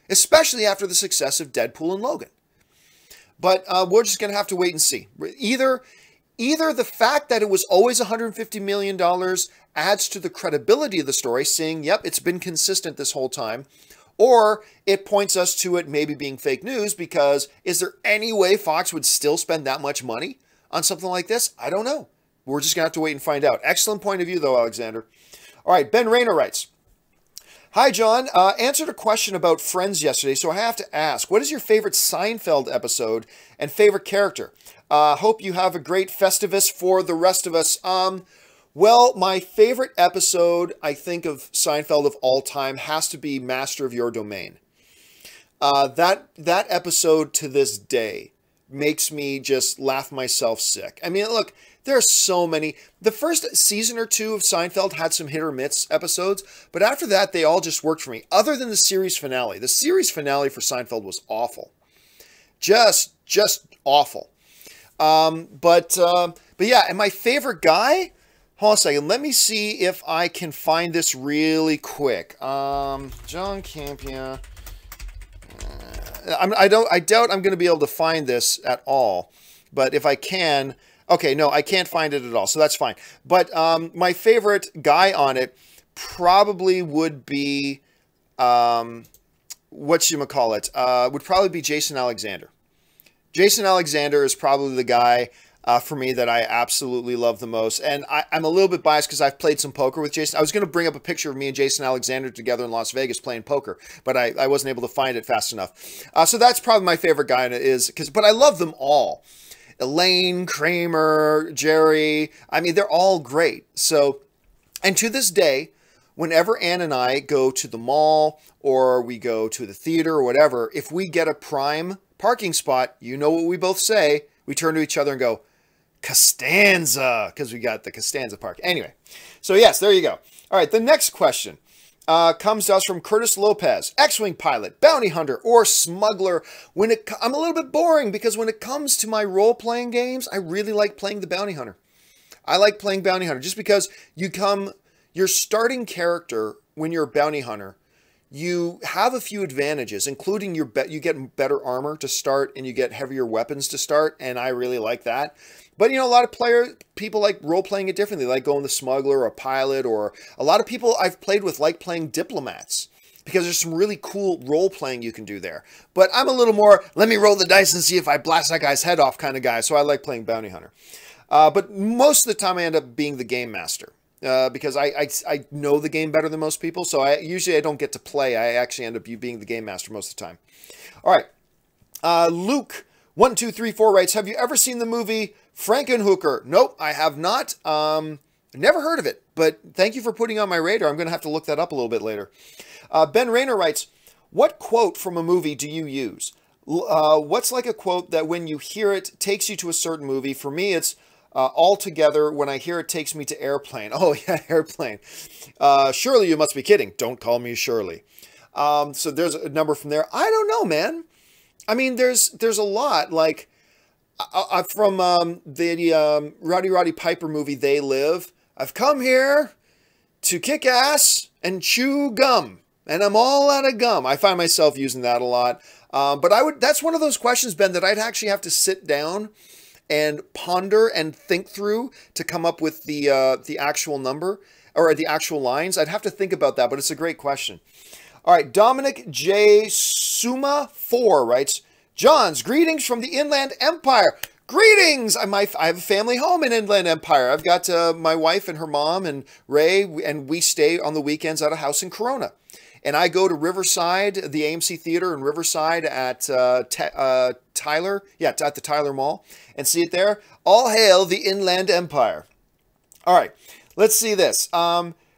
especially after the success of Deadpool and Logan. But we're just going to have to wait and see. Either the fact that it was always $150 million adds to the credibility of the story, saying, yep, it's been consistent this whole time, or it points us to it maybe being fake news, because is there any way Fox would still spend that much money on something like this? I don't know. We're just going to have to wait and find out. Excellent point of view, though, Alexander. All right, Ben Rayner writes, hi, John. Answered a question about Friends yesterday, so I have to ask, what is your favorite Seinfeld episode and favorite character? Hope you have a great Festivus for the rest of us. Well, my favorite episode, I think, of Seinfeld of all time has to be Master of Your Domain. That episode to this day makes me just laugh myself sick. I mean, look, there are so many. The first season or two of Seinfeld had some hit or miss episodes, but after that, they all just worked for me, other than the series finale. The series finale for Seinfeld was awful. Just awful. But yeah, and my favorite guy, hold on a second, let me see if I can find this really quick. John Campea. I doubt I'm going to be able to find this at all, but if I can, okay, no, I can't find it at all, so that's fine. But my favorite guy on it probably would be, would probably be Jason Alexander. Jason Alexander is probably the guy for me that I absolutely love the most. And I'm a little bit biased because I've played some poker with Jason. I was going to bring up a picture of me and Jason Alexander together in Las Vegas playing poker, but I wasn't able to find it fast enough. So that's probably my favorite guy, but I love them all. Elaine, Kramer, Jerry. I mean, they're all great. So, and to this day, whenever Ann and I go to the mall or we go to the theater or whatever, if we get a prime parking spot, you know what we both say. We turn to each other and go, Costanza, because we got the Costanza Park. Anyway, so yes, there you go. All right, the next question comes to us from Curtis Lopez. X-Wing pilot, bounty hunter, or smuggler. I'm a little bit boring because when it comes to my role-playing games, I really like playing the bounty hunter. I like playing bounty hunter just because your starting character when you're a bounty hunter, you have a few advantages, including you get better armor to start and you get heavier weapons to start, and I really like that. But, you know, a lot of people like role-playing it differently, like going the smuggler or a pilot, or a lot of people I've played with like playing diplomats because there's some really cool role-playing you can do there. But I'm a little more, let me roll the dice and see if I blast that guy's head off kind of guy, so I like playing bounty hunter. But most of the time I end up being the game master. because I know the game better than most people. So usually I don't get to play. I actually end up being the game master most of the time. All right. Luke 1234 writes, have you ever seen the movie Frankenhooker? Nope, I have not. Never heard of it, but thank you for putting on my radar. I'm going to have to look that up a little bit later. Ben Rayner writes, what quote from a movie do you use? What's like a quote that when you hear it takes you to a certain movie? For me, it's All Together. When I hear it takes me to Airplane. Oh, yeah, Airplane. Surely you must be kidding. Don't call me Shirley. So there's a number from there. I don't know, man. I mean, there's a lot. Like, from the Roddy Piper movie, They Live. I've come here to kick ass and chew gum, and I'm all out of gum. I find myself using that a lot. But that's one of those questions, Ben, that I'd actually have to sit down and ponder and think through to come up with the actual number or the actual lines. I'd have to think about that, but it's a great question. All right, Dominic J. Suma 4 writes, John's greetings from the Inland Empire. Greetings! I have a family home in Inland Empire. I've got my wife and her mom and Ray, and we stay on the weekends at a house in Corona. And I go to Riverside, the AMC Theater in Riverside at Tyler. Yeah, at the Tyler Mall, and see it there. All hail the Inland Empire. All right, let's see this.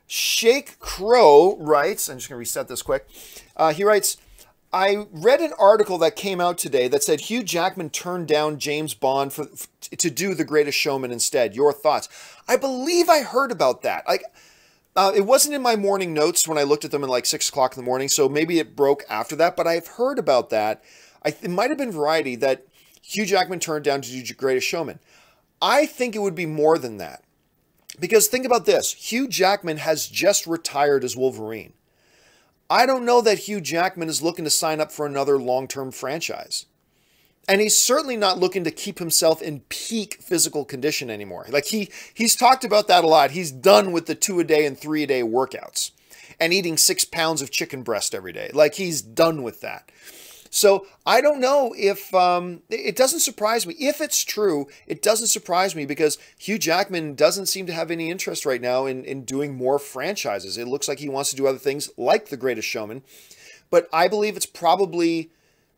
Shake Crow writes, I'm just going to reset this quick. He writes, I read an article that came out today that said Hugh Jackman turned down James Bond to do The Greatest Showman instead. Your thoughts? I believe I heard about that. Like, it wasn't in my morning notes when I looked at them at like 6 o'clock in the morning, so maybe it broke after that, but I've heard about that. It might have been Variety that Hugh Jackman turned down to do Greatest Showman. I think it would be more than that. Because think about this. Hugh Jackman has just retired as Wolverine. I don't know that Hugh Jackman is looking to sign up for another long-term franchise. And he's certainly not looking to keep himself in peak physical condition anymore. Like he's talked about that a lot. He's done with the 2-a-day and 3-a-day workouts and eating 6 pounds of chicken breast every day. Like he's done with that. So I don't know if, it doesn't surprise me. If it's true, it doesn't surprise me because Hugh Jackman doesn't seem to have any interest right now in doing more franchises. It looks like he wants to do other things like The Greatest Showman. But I believe it's probably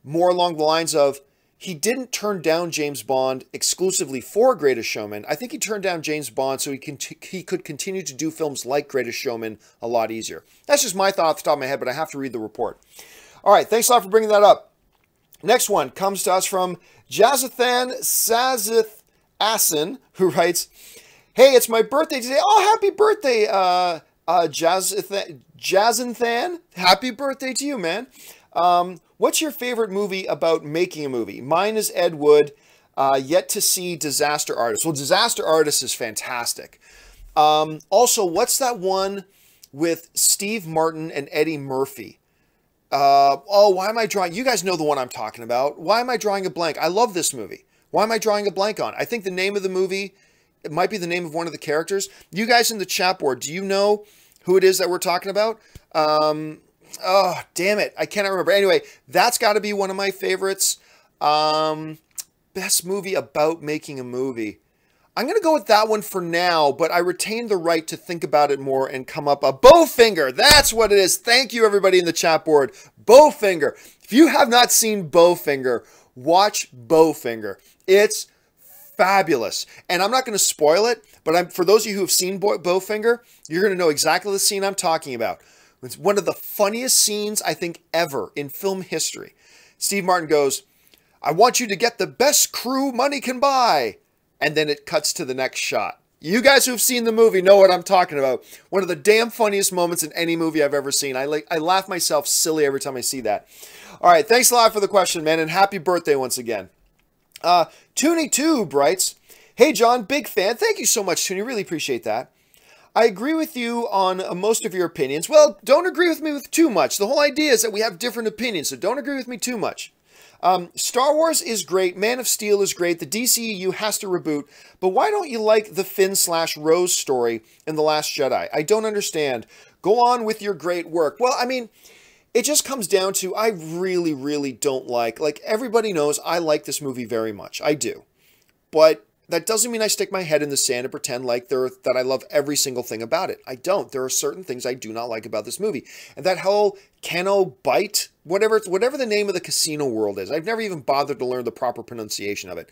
more along the lines of he didn't turn down James Bond exclusively for Greatest Showman. I think he turned down James Bond so he could continue to do films like Greatest Showman a lot easier. That's just my thought off the top of my head, but I have to read the report. All right, thanks a lot for bringing that up. Next one comes to us from Jazathan Sazith Asin, who writes, hey, it's my birthday today. Oh, happy birthday, Jazathan. Happy birthday to you, man. What's your favorite movie about making a movie? Mine is Ed Wood, yet to see Disaster Artist. Well, Disaster Artist is fantastic. Also, what's that one with Steve Martin and Eddie Murphy? Why am I drawing? You guys know the one I'm talking about. Why am I drawing a blank? I love this movie. Why am I drawing a blank on? I think the name of the movie, it might be the name of one of the characters. You guys in the chat board, do you know who it is that we're talking about? Oh, damn it. I cannot remember. Anyway, that's got to be one of my favorites. Best movie about making a movie. I'm going to go with that one for now, but I retain the right to think about it more and come up a Bowfinger. That's what it is. Thank you, everybody in the chat board. Bowfinger. If you have not seen Bowfinger, watch Bowfinger. It's fabulous. And I'm not going to spoil it, but for those of you who have seen Bowfinger, you're going to know exactly the scene I'm talking about. It's one of the funniest scenes, I think, ever in film history. Steve Martin goes, I want you to get the best crew money can buy. And then it cuts to the next shot. You guys who've seen the movie know what I'm talking about. One of the damn funniest moments in any movie I've ever seen. I laugh myself silly every time I see that. All right, thanks a lot for the question, man, and happy birthday once again. Toonie2 writes, hey, John, big fan. Thank you so much, Toonie. Really appreciate that. I agree with you on most of your opinions. Well, don't agree with me with too much. The whole idea is that we have different opinions, so don't agree with me too much. Star Wars is great. Man of Steel is great. The DCEU has to reboot. But why don't you like the Finn/Rose story in The Last Jedi? I don't understand. Go on with your great work. Well, I mean, it just comes down to I really don't like everybody knows I like this movie very much. I do. But that doesn't mean I stick my head in the sand and pretend like that I love every single thing about it. I don't. There are certain things I do not like about this movie. And that whole Keno Bite, whatever the name of the casino world is, I've never even bothered to learn the proper pronunciation of it.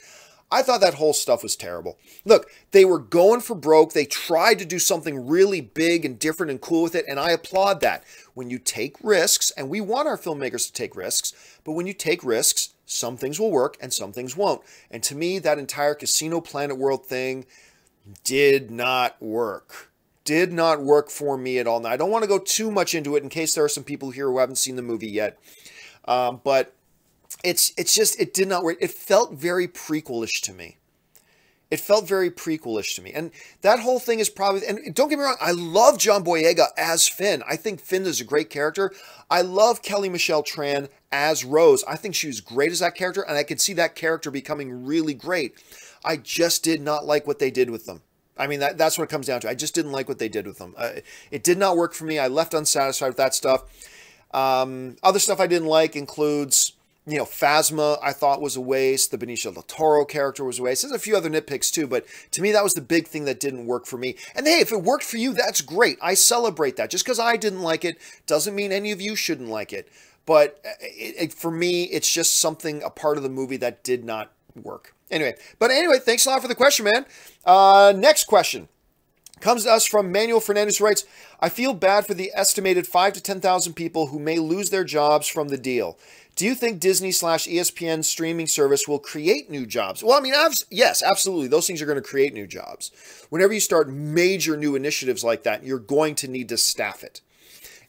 I thought that whole stuff was terrible. Look, they were going for broke. They tried to do something really big and different and cool with it, and I applaud that. When you take risks, and we want our filmmakers to take risks, but when you take risks, some things will work and some things won't. And to me, that entire Casino Planet World thing did not work. Did not work for me at all. Now, I don't want to go too much into it in case there are some people here who haven't seen the movie yet. But it's just, it did not work. It felt very prequelish to me. It felt very prequelish to me. And that whole thing is probably, and don't get me wrong, I love John Boyega as Finn. I think Finn is a great character. I love Kelly Michelle Tran as Rose. I think she was great as that character, and I could see that character becoming really great. I just did not like what they did with them. I mean, that's what it comes down to. I just didn't like what they did with them. It did not work for me. I left unsatisfied with that stuff. Other stuff I didn't like includes, you know, Phasma I thought was a waste. The Benicio del Toro character was a waste. There's a few other nitpicks too, but to me that was the big thing that didn't work for me. And hey, if it worked for you, that's great. I celebrate that. Just because I didn't like it doesn't mean any of you shouldn't like it. But for me, it's just something, a part of the movie that did not work. Anyway, thanks a lot for the question, man. Next question comes to us from Manuel Fernandez, who writes, I feel bad for the estimated 5,000 to 10,000 people who may lose their jobs from the deal. Do you think Disney/ESPN streaming service will create new jobs? Well, I mean, yes, absolutely. Those things are going to create new jobs. Whenever you start major new initiatives like that, you're going to need to staff it.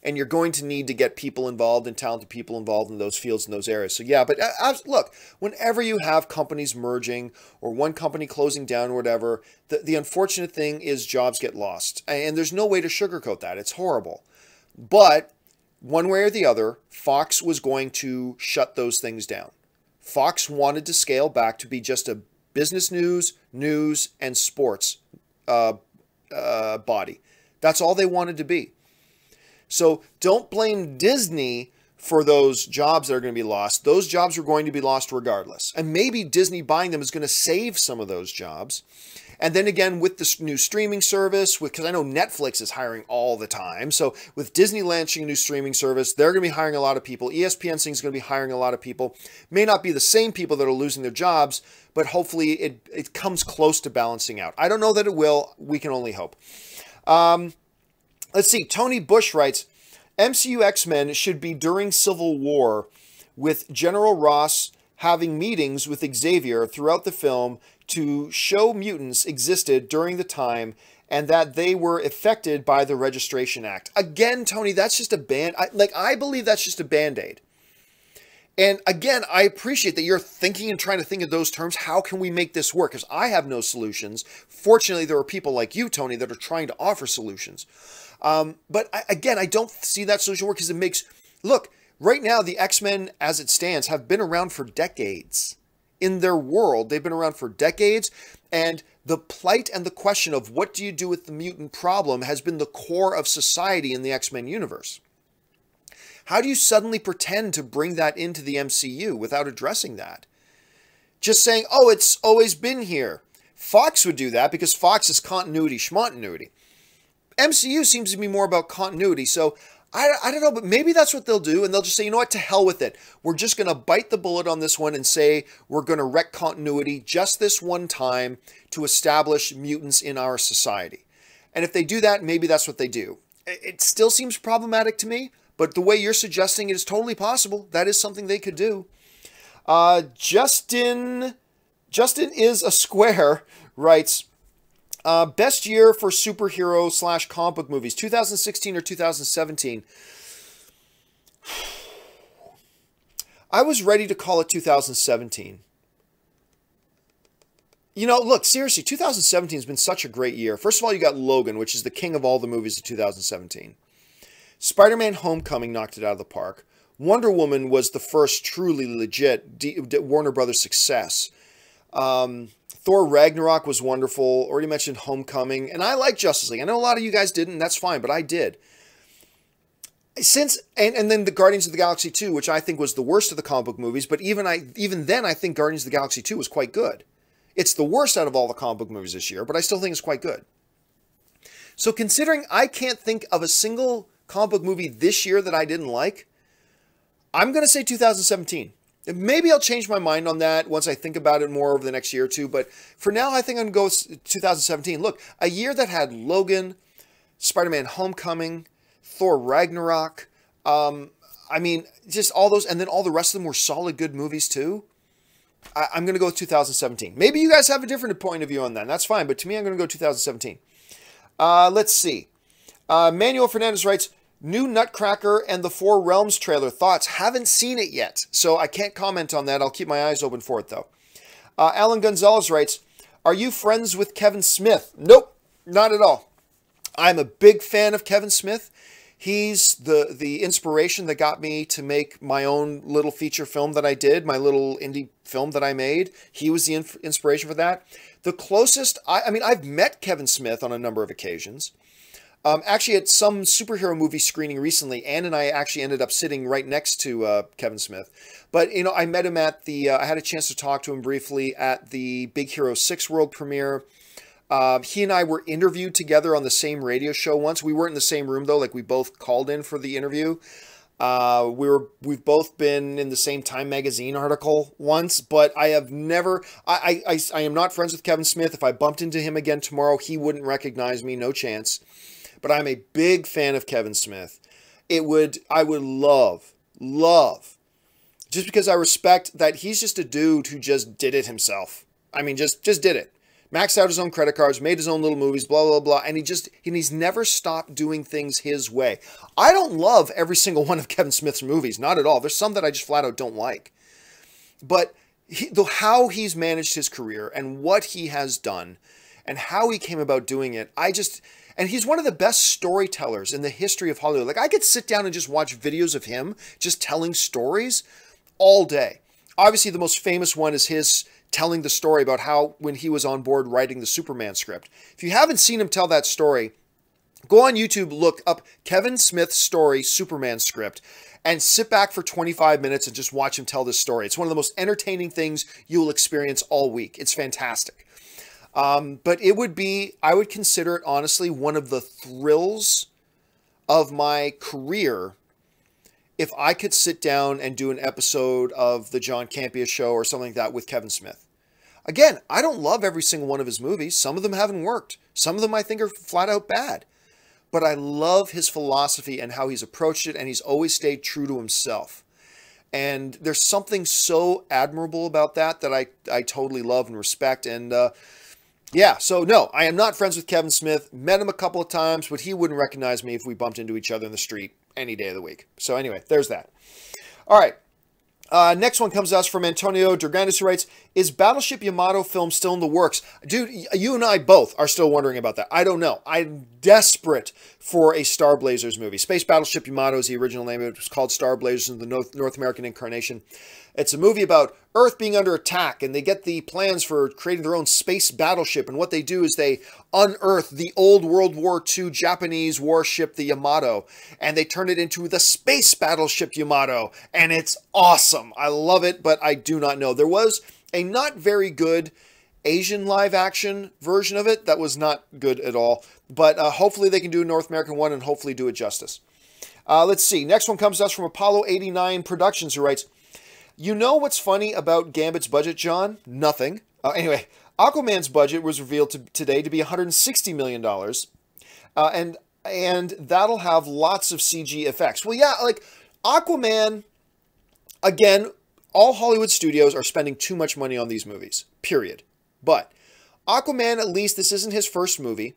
And you're going to need to get people involved and talented people involved in those fields and those areas. So yeah, but look, whenever you have companies merging or one company closing down or whatever, the unfortunate thing is jobs get lost. And there's no way to sugarcoat that. It's horrible. But one way or the other, Fox was going to shut those things down. Fox wanted to scale back to be just a business news, and sports body. That's all they wanted to be. So don't blame Disney for those jobs that are going to be lost. Those jobs are going to be lost regardless. And maybe Disney buying them is going to save some of those jobs. And then again, with this new streaming service, because I know Netflix is hiring all the time. So with Disney launching a new streaming service, they're going to be hiring a lot of people. ESPN is going to be hiring a lot of people. May not be the same people that are losing their jobs, but hopefully it comes close to balancing out. I don't know that it will. We can only hope. Let's see. Tony Bush writes, MCU X-Men should be during Civil War, with General Ross having meetings with Xavier throughout the film to show mutants existed during the time and that they were affected by the Registration Act. Again, Tony, that's just a I believe that's just a Band-Aid. And again, I appreciate that you're thinking and trying to think of those terms. How can we make this work? Because I have no solutions. Fortunately, there are people like you, Tony, that are trying to offer solutions. But again, I don't see that solution work because it makes... Look, right now, the X-Men, as it stands, have been around for decades. In their world, they've been around for decades. And the plight and the question of what do you do with the mutant problem has been the core of society in the X-Men universe. How do you suddenly pretend to bring that into the MCU without addressing that? Just saying, oh, it's always been here. Fox would do that because Fox is continuity schmontinuity. MCU seems to be more about continuity, so I don't know, but maybe that's what they'll do, and they'll just say, you know what, to hell with it. We're just going to bite the bullet on this one and say we're going to wreck continuity just this one time to establish mutants in our society. And if they do that, maybe that's what they do. It still seems problematic to me, but the way you're suggesting it is totally possible. That is something they could do. Justin is a square writes, best year for superhero / comic book movies, 2016 or 2017? I was ready to call it 2017. You know, look, seriously, 2017 has been such a great year. First of all, you got Logan, which is the king of all the movies of 2017. Spider-Man Homecoming knocked it out of the park. Wonder Woman was the first truly legit Warner Brothers success. Thor Ragnarok was wonderful. Already mentioned Homecoming. And I like Justice League. I know a lot of you guys didn't, and that's fine, but I did. And then the Guardians of the Galaxy 2, which I think was the worst of the comic book movies, but even then I think Guardians of the Galaxy 2 was quite good. It's the worst out of all the comic book movies this year, but I still think it's quite good. So considering I can't think of a single comic book movie this year that I didn't like, I'm going to say 2017. Maybe I'll change my mind on that once I think about it more over the next year or two. But for now, I think I'm going to go with 2017. Look, a year that had Logan, Spider-Man Homecoming, Thor Ragnarok. I mean, just all those. And then all the rest of them were solid, good movies too. I'm going to go with 2017. Maybe you guys have a different point of view on that. That's fine. But to me, I'm going to go 2017. Let's see. Manuel Fernandez writes, new Nutcracker and the Four Realms trailer. Thoughts? Haven't seen it yet, so I can't comment on that. I'll keep my eyes open for it, though. Alan Gonzalez writes, are you friends with Kevin Smith? Nope, not at all. I'm a big fan of Kevin Smith. He's the inspiration that got me to make my own little feature film that I did, my little indie film that I made. He was the inspiration for that. The closest, I mean, I've met Kevin Smith on a number of occasions. Actually, at some superhero movie screening recently, Ann and I actually ended up sitting right next to Kevin Smith. But, you know, I met him at the, I had a chance to talk to him briefly at the Big Hero 6 world premiere. He and I were interviewed together on the same radio show once. We weren't in the same room, though. Like, we both called in for the interview. We've both been in the same Time magazine article once, but I have never, I am not friends with Kevin Smith. If I bumped into him again tomorrow, he wouldn't recognize me, no chance. But I'm a big fan of Kevin Smith. I would love, just because I respect that he's just a dude who just did it himself. I mean, just did it. Maxed out his own credit cards, made his own little movies, blah, blah, blah. And he's never stopped doing things his way. I don't love every single one of Kevin Smith's movies. Not at all. There's some that I just flat out don't like. But how he's managed his career and what he has done and how he came about doing it, and he's one of the best storytellers in the history of Hollywood. Like, I could sit down and just watch videos of him just telling stories all day. Obviously, the most famous one is his telling the story about how when he was on board writing the Superman script. If you haven't seen him tell that story, go on YouTube, look up Kevin Smith's story, Superman script, and sit back for 25 minutes and just watch him tell this story. It's one of the most entertaining things you will experience all week. It's fantastic. But it would be, I would consider it honestly one of the thrills of my career if I could sit down and do an episode of the John Campea Show or something like that with Kevin Smith. Again, I don't love every single one of his movies. Some of them haven't worked. Some of them I think are flat out bad. But I love his philosophy and how he's approached it, and he's always stayed true to himself. And there's something so admirable about that I totally love and respect. And yeah, so no, I am not friends with Kevin Smith. Met him a couple of times, but he wouldn't recognize me if we bumped into each other in the street any day of the week. So anyway, there's that. All right. Next one comes to us from Antonio Dragandis, who writes, is Battleship Yamato film still in the works? Dude, you and I both are still wondering about that. I don't know. I'm desperate for a Star Blazers movie. Space Battleship Yamato is the original name. It was called Star Blazers in the North American incarnation. It's a movie about Earth being under attack, and they get the plans for creating their own space battleship. And what they do is they unearth the old World War II Japanese warship, the Yamato, and they turn it into the Space Battleship Yamato. And it's awesome. I love it, but I do not know. There was a not very good Asian live action version of it that was not good at all. But hopefully they can do a North American one and hopefully do it justice. Let's see. Next one comes to us from Apollo 89 Productions, who writes, you know what's funny about Gambit's budget, John? Nothing. Anyway, Aquaman's budget was revealed today to be $160 million. And that'll have lots of CG effects. Well, yeah, like Aquaman, again, all Hollywood studios are spending too much money on these movies, period. But Aquaman, at least this isn't his first movie.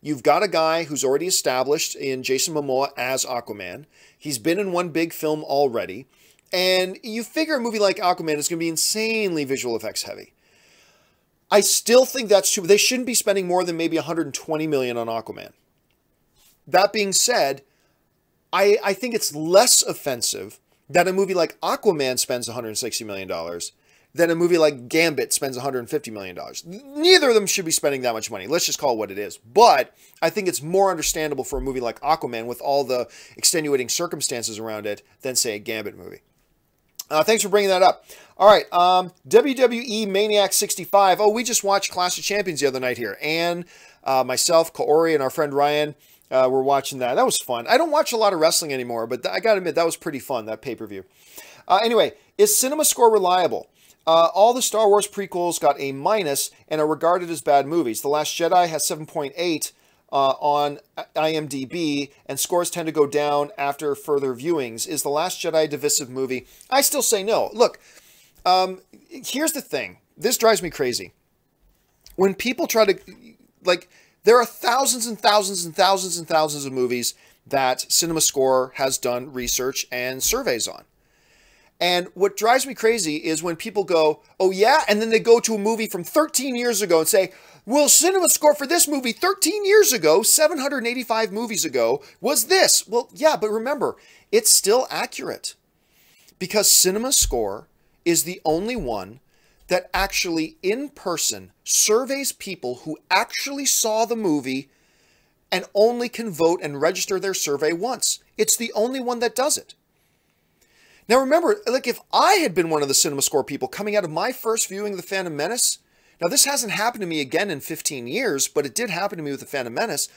You've got a guy who's already established in Jason Momoa as Aquaman. He's been in one big film already. And you figure a movie like Aquaman is going to be insanely visual effects heavy. I still think that's true. They shouldn't be spending more than maybe $120 million on Aquaman. That being said, I think it's less offensive that a movie like Aquaman spends $160 million than a movie like Gambit spends $150 million. Neither of them should be spending that much money. Let's just call it what it is. But I think it's more understandable for a movie like Aquaman with all the extenuating circumstances around it than, say, a Gambit movie. Thanks for bringing that up. All right, WWE Maniac 65. Oh, we just watched Clash of Champions the other night here. And myself, Kaori, and our friend Ryan were watching that. That was fun. I don't watch a lot of wrestling anymore, but I got to admit, that was pretty fun, that pay-per-view. Anyway, is Cinema Score reliable? All the Star Wars prequels got A- and are regarded as bad movies. The Last Jedi has 7.8 on IMDb, and scores tend to go down after further viewings. Is The Last Jedi a divisive movie? I still say no. Look, here's the thing. This drives me crazy. When people try to, like, there are thousands and thousands and thousands and thousands of movies that Cinema Score has done research and surveys on. And what drives me crazy is when people go, oh yeah, and then they go to a movie from 13 years ago and say, well, Cinema Score for this movie 13 years ago, 785 movies ago, was this. Well, yeah, but remember, it's still accurate. Because Cinema Score is the only one that actually, in person, surveys people who actually saw the movie and only can vote and register their survey once. It's the only one that does it. Now remember, like if I had been one of the Cinema Score people coming out of my first viewing of The Phantom Menace, now this hasn't happened to me again in 15 years, but it did happen to me with The Phantom Menace,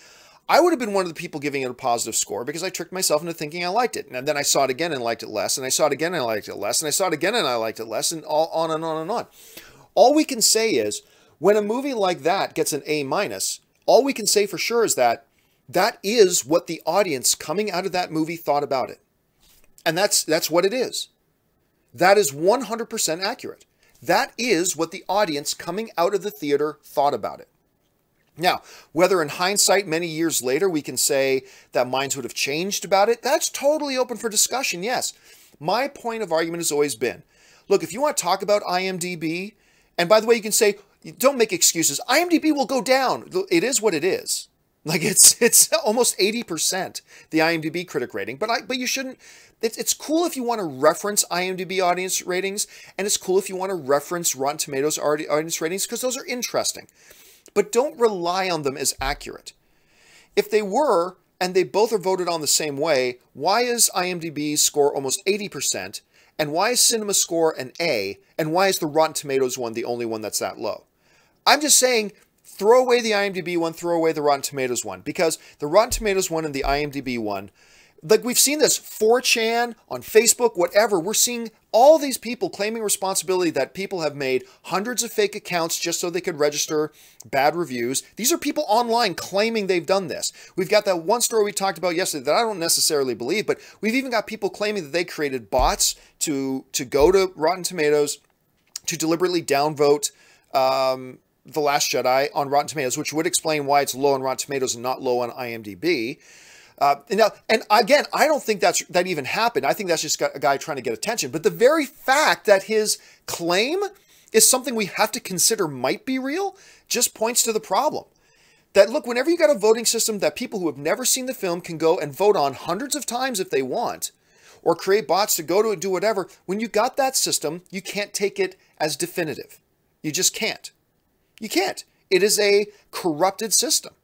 I would have been one of the people giving it a positive score because I tricked myself into thinking I liked it. And then I saw it again and liked it less, and I saw it again and I liked it less, and I saw it again and I liked it less, and all on and on and on. All we can say is, when a movie like that gets an A-, all we can say for sure is that that is what the audience coming out of that movie thought about it. And that's what it is. That is 100% accurate. That is what the audience coming out of the theater thought about it. Now, whether in hindsight many years later we can say that minds would have changed about it, that's totally open for discussion, yes. My point of argument has always been, look, if you want to talk about IMDb, and by the way, you can say, don't make excuses. IMDb will go down. It is what it is. Like it's almost 80% the IMDb critic rating, but you shouldn't. It's cool if you want to reference IMDb audience ratings, and it's cool if you want to reference Rotten Tomatoes audience ratings because those are interesting. But don't rely on them as accurate. If they were, and they both are voted on the same way, why is IMDb's score almost 80%, and why is Cinema Score an A, and why is the Rotten Tomatoes one the only one that's that low? I'm just saying, throw away the IMDb one, throw away the Rotten Tomatoes one, because the Rotten Tomatoes one and the IMDb one, like we've seen this 4chan, on Facebook, whatever, we're seeing all these people claiming responsibility that people have made hundreds of fake accounts just so they could register bad reviews. These are people online claiming they've done this. We've got that one story we talked about yesterday that I don't necessarily believe, but we've even got people claiming that they created bots to go to Rotten Tomatoes to deliberately downvote The Last Jedi on Rotten Tomatoes, which would explain why it's low on Rotten Tomatoes and not low on IMDb. And again, I don't think that even happened. I think that's just a guy trying to get attention. But the very fact that his claim is something we have to consider might be real just points to the problem. That, look, whenever you got a voting system that people who have never seen the film can go and vote on hundreds of times if they want, or create bots to go to and do whatever, when you got that system, you can't take it as definitive. You just can't. You can't. It is a corrupted system.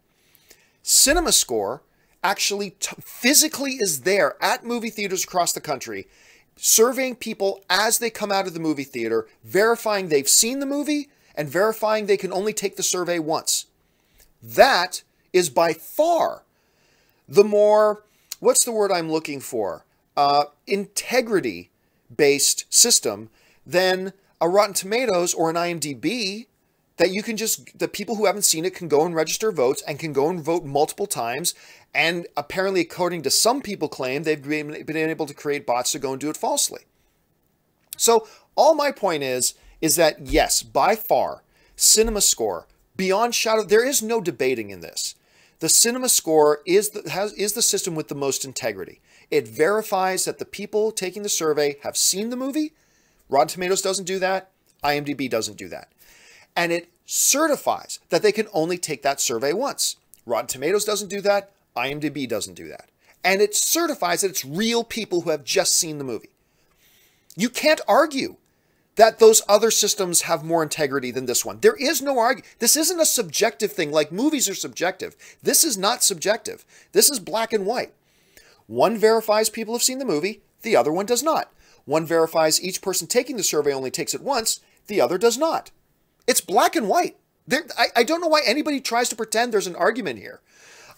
Cinema Score actually physically is there at movie theaters across the country, surveying people as they come out of the movie theater, verifying they've seen the movie, and verifying they can only take the survey once. That is by far the more, what's the word I'm looking for, integrity-based system than a Rotten Tomatoes or an IMDb, that you can just, the people who haven't seen it can go and register votes and can go and vote multiple times. And apparently, according to some people claim, they've been able to create bots to go and do it falsely. So all my point is that yes, by far, Cinema Score, beyond shadow, there is no debating in this. The Cinema Score is the system with the most integrity. It verifies that the people taking the survey have seen the movie. Rotten Tomatoes doesn't do that. IMDb doesn't do that. And it certifies that they can only take that survey once. Rotten Tomatoes doesn't do that. IMDb doesn't do that. And it certifies that it's real people who have just seen the movie. You can't argue that those other systems have more integrity than this one. There is no argument. This isn't a subjective thing like movies are subjective. This is not subjective. This is black and white. One verifies people have seen the movie. The other one does not. One verifies each person taking the survey only takes it once, the other does not. It's black and white. I don't know why anybody tries to pretend there's an argument here.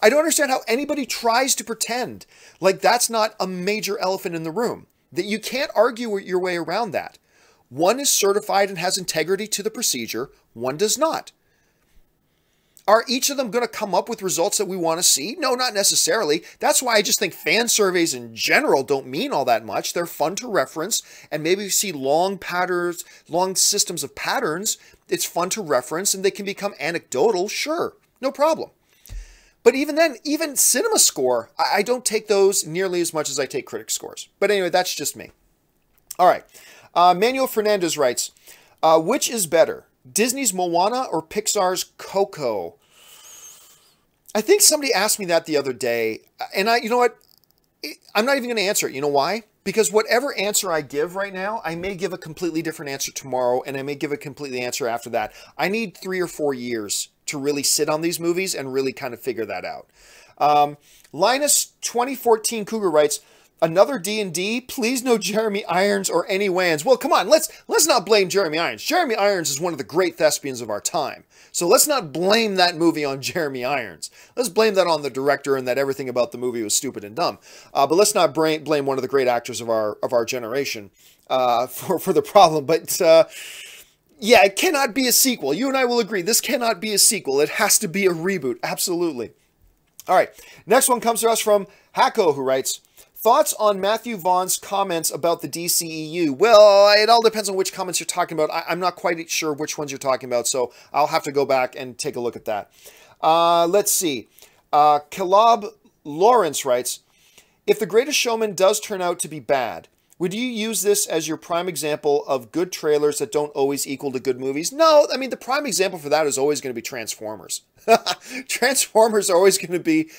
I don't understand how anybody tries to pretend like that's not a major elephant in the room, that you can't argue your way around that. One is certified and has integrity to the procedure, one does not. Are each of them going to come up with results that we want to see? No, not necessarily. That's why I just think fan surveys in general don't mean all that much. They're fun to reference, and maybe you see long patterns, long systems of patterns. It's fun to reference, and they can become anecdotal. Sure, no problem. But even then, even cinema score, I don't take those nearly as much as I take critic scores. But anyway, that's just me. All right. Manuel Fernandez writes, which is better, Disney's Moana or Pixar's Coco? I think somebody asked me that the other day, and you know what? I'm not even going to answer it. You know why? Because whatever answer I give right now, I may give a completely different answer tomorrow, and I may give a completely answer after that. I need 3 or 4 years to really sit on these movies and really kind of figure that out. Linus 2014 Cougar writes, another D&D? Please no Jeremy Irons or any Wayans. Well, come on, let's not blame Jeremy Irons. Jeremy Irons is one of the great thespians of our time. So let's not blame that movie on Jeremy Irons. Let's blame that on the director and that everything about the movie was stupid and dumb. But let's not blame one of the great actors of our generation for the problem. But yeah, it cannot be a sequel. You and I will agree. This cannot be a sequel. It has to be a reboot. Absolutely. All right. Next one comes to us from Hako, who writes, thoughts on Matthew Vaughn's comments about the DCEU? Well, it all depends on which comments you're talking about. I'm not quite sure which ones you're talking about, so I'll have to go back and take a look at that. Let's see. Caleb Lawrence writes, if The Greatest Showman does turn out to be bad, would you use this as your prime example of good trailers that don't always equal to good movies? No, I mean, the prime example for that is always going to be Transformers. Transformers are always going to be...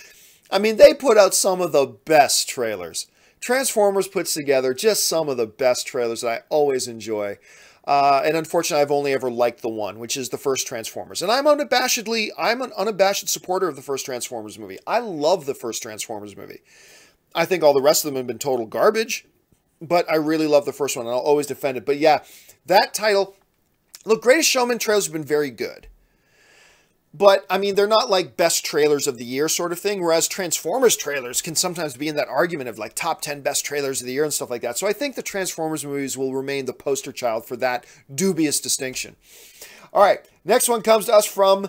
I mean, they put out some of the best trailers. Transformers puts together just some of the best trailers that I always enjoy. And unfortunately, I've only ever liked the one, which is the first Transformers. And I'm an unabashed supporter of the first Transformers movie. I love the first Transformers movie. I think all the rest of them have been total garbage, but I really love the first one, and I'll always defend it. But yeah, that title... Look, Greatest Showman trailers have been very good. But, I mean, they're not like best trailers of the year sort of thing, whereas Transformers trailers can sometimes be in that argument of like top 10 best trailers of the year and stuff like that. So I think the Transformers movies will remain the poster child for that dubious distinction. All right, next one comes to us from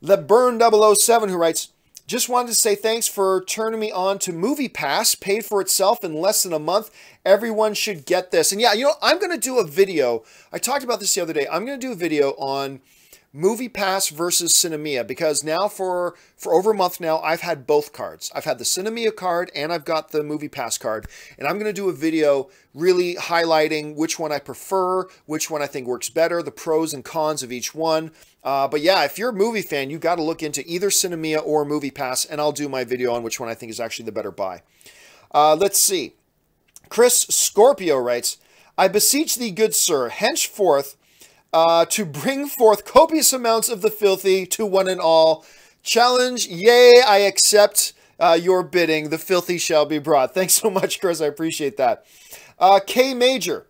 LeBurn007, who writes, just wanted to say thanks for turning me on to Movie Pass, paid for itself in less than a month. Everyone should get this. And yeah, you know, I'm going to do a video. I talked about this the other day. I'm going to do a video on Movie Pass versus Cinemia, because now for over a month now, I've had both cards. I've had the Cinemia card and I've got the Movie Pass card. And I'm going to do a video really highlighting which one I prefer, which one I think works better, the pros and cons of each one. But yeah, if you're a movie fan, you've got to look into either Cinemia or Movie Pass, and I'll do my video on which one I think is actually the better buy. Let's see. Chris Scorpio writes, I beseech thee, good sir, henceforth, to bring forth copious amounts of the filthy to one and all. Challenge, yea, I accept your bidding. The filthy shall be brought. Thanks so much, Chris. I appreciate that. K Major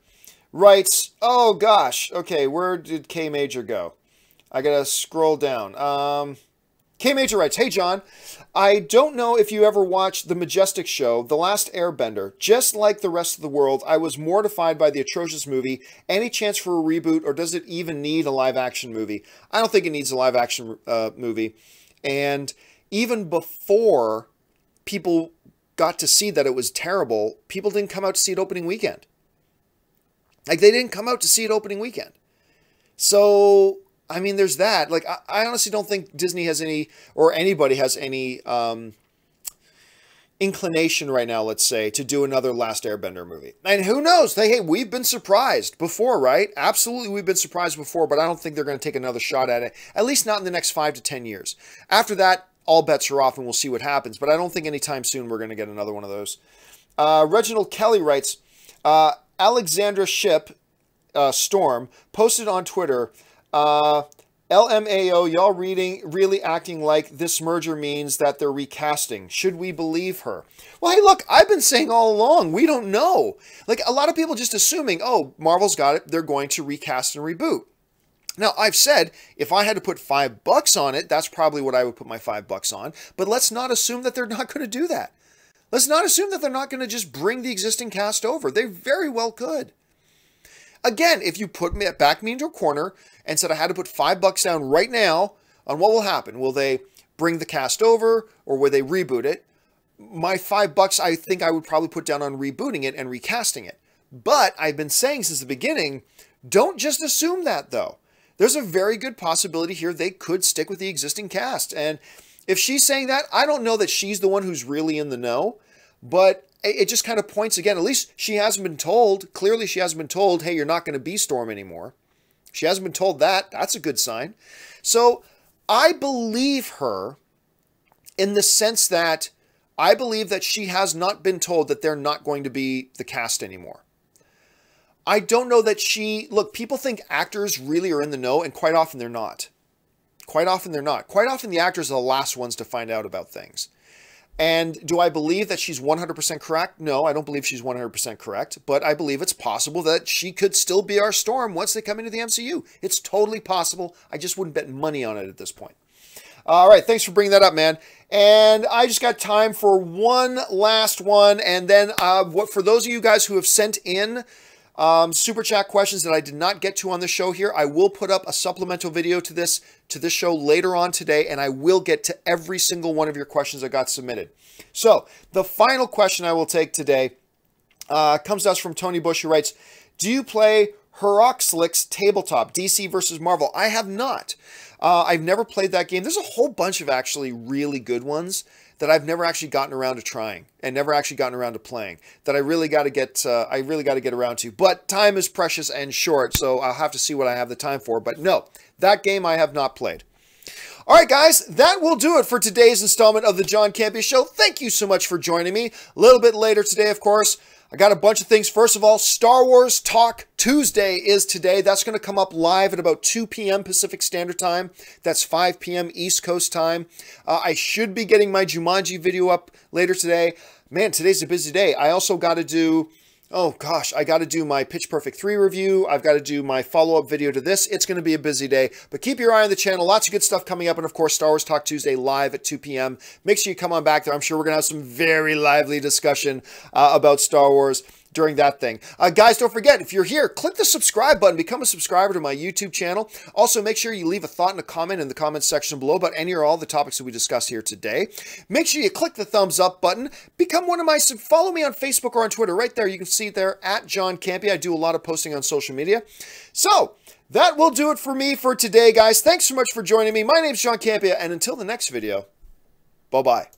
writes, oh gosh. Okay, where did K Major go? I gotta scroll down. K Major writes, hey John, I don't know if you ever watched The Majestic Show, The Last Airbender. Just like the rest of the world, I was mortified by the atrocious movie. Any chance for a reboot, or does it even need a live-action movie? I don't think it needs a live-action movie. And even before people got to see that it was terrible, people didn't come out to see it opening weekend. Like, they didn't come out to see it opening weekend. So... I mean, there's that. Like, I honestly don't think Disney has any, or anybody has any inclination right now, let's say, to do another Last Airbender movie. And who knows? Hey, we've been surprised before, right? Absolutely, we've been surprised before, but I don't think they're going to take another shot at it, at least not in the next 5 to 10 years. After that, all bets are off, and we'll see what happens. But I don't think anytime soon we're going to get another one of those. Reginald Kelly writes, Alexandra Ship, Storm, posted on Twitter, LMAO, y'all really acting like this merger means that they're recasting. Should we believe her? Well, hey, look, I've been saying all along, we don't know. Like, a lot of people just assuming, oh, Marvel's got it, they're going to recast and reboot. Now, I've said, if I had to put $5 on it, that's probably what I would put my $5 on. But let's not assume that they're not going to do that. Let's not assume that they're not going to just bring the existing cast over. They very well could. Again, if you backed me into a corner and said I had to put $5 down right now on what will happen, will they bring the cast over or will they reboot it? My $5, I think I would probably put down on rebooting it and recasting it. But I've been saying since the beginning, don't just assume that though. There's a very good possibility here they could stick with the existing cast. And if she's saying that, I don't know that she's the one who's really in the know, but it just kind of points again, at least she hasn't been told, clearly she hasn't been told, hey, you're not going to be Storm anymore. She hasn't been told that. That's a good sign. So I believe her in the sense that I believe that she has not been told that they're not going to be the cast anymore. I don't know that look, people think actors really are in the know, and quite often they're not. Quite often they're not. Quite often the actors are the last ones to find out about things. And do I believe that she's 100% correct? No, I don't believe she's 100% correct, but I believe it's possible that she could still be our Storm once they come into the MCU. It's totally possible. I just wouldn't bet money on it at this point. All right, thanks for bringing that up, man. And I just got time for one last one, and then for those of you guys who have sent in super chat questions that I did not get to on the show here, I will put up a supplemental video to this show later on today, and I will get to every single one of your questions that got submitted. So the final question I will take today comes to us from Tony Bush, who writes, do you play Heroxlix Tabletop, DC versus Marvel? I have not. I've never played that game. There's a whole bunch of actually really good ones that I've never actually gotten around to trying and never actually gotten around to playing that I really got to get around to. But time is precious and short, so I'll have to see what I have the time for. But no, that game I have not played. All right, guys, that will do it for today's installment of the John Campea Show. Thank you so much for joining me. A little bit later today, of course, I got a bunch of things. First of all, Star Wars Talk Tuesday is today. That's going to come up live at about 2 p.m. Pacific Standard Time. That's 5 p.m. East Coast time. I should be getting my Jumanji video up later today. Man, today's a busy day. I also got to do... oh gosh, I got to do my Pitch Perfect 3 review. I've got to do my follow-up video to this. It's going to be a busy day, but keep your eye on the channel. Lots of good stuff coming up. And of course, Star Wars Talk Tuesday live at 2 p.m. Make sure you come on back there. I'm sure we're going to have some very lively discussion about Star Wars during that thing. Guys, don't forget, if you're here, click the subscribe button, become a subscriber to my YouTube channel. Also, make sure you leave a thought and a comment in the comments section below about any or all the topics that we discussed here today. Make sure you click the thumbs up button, become one of my, follow me on Facebook or on Twitter. Right there, you can see there at John Campea. I do a lot of posting on social media. So, that will do it for me for today, guys. Thanks so much for joining me. My name's John Campea, and until the next video, bye-bye.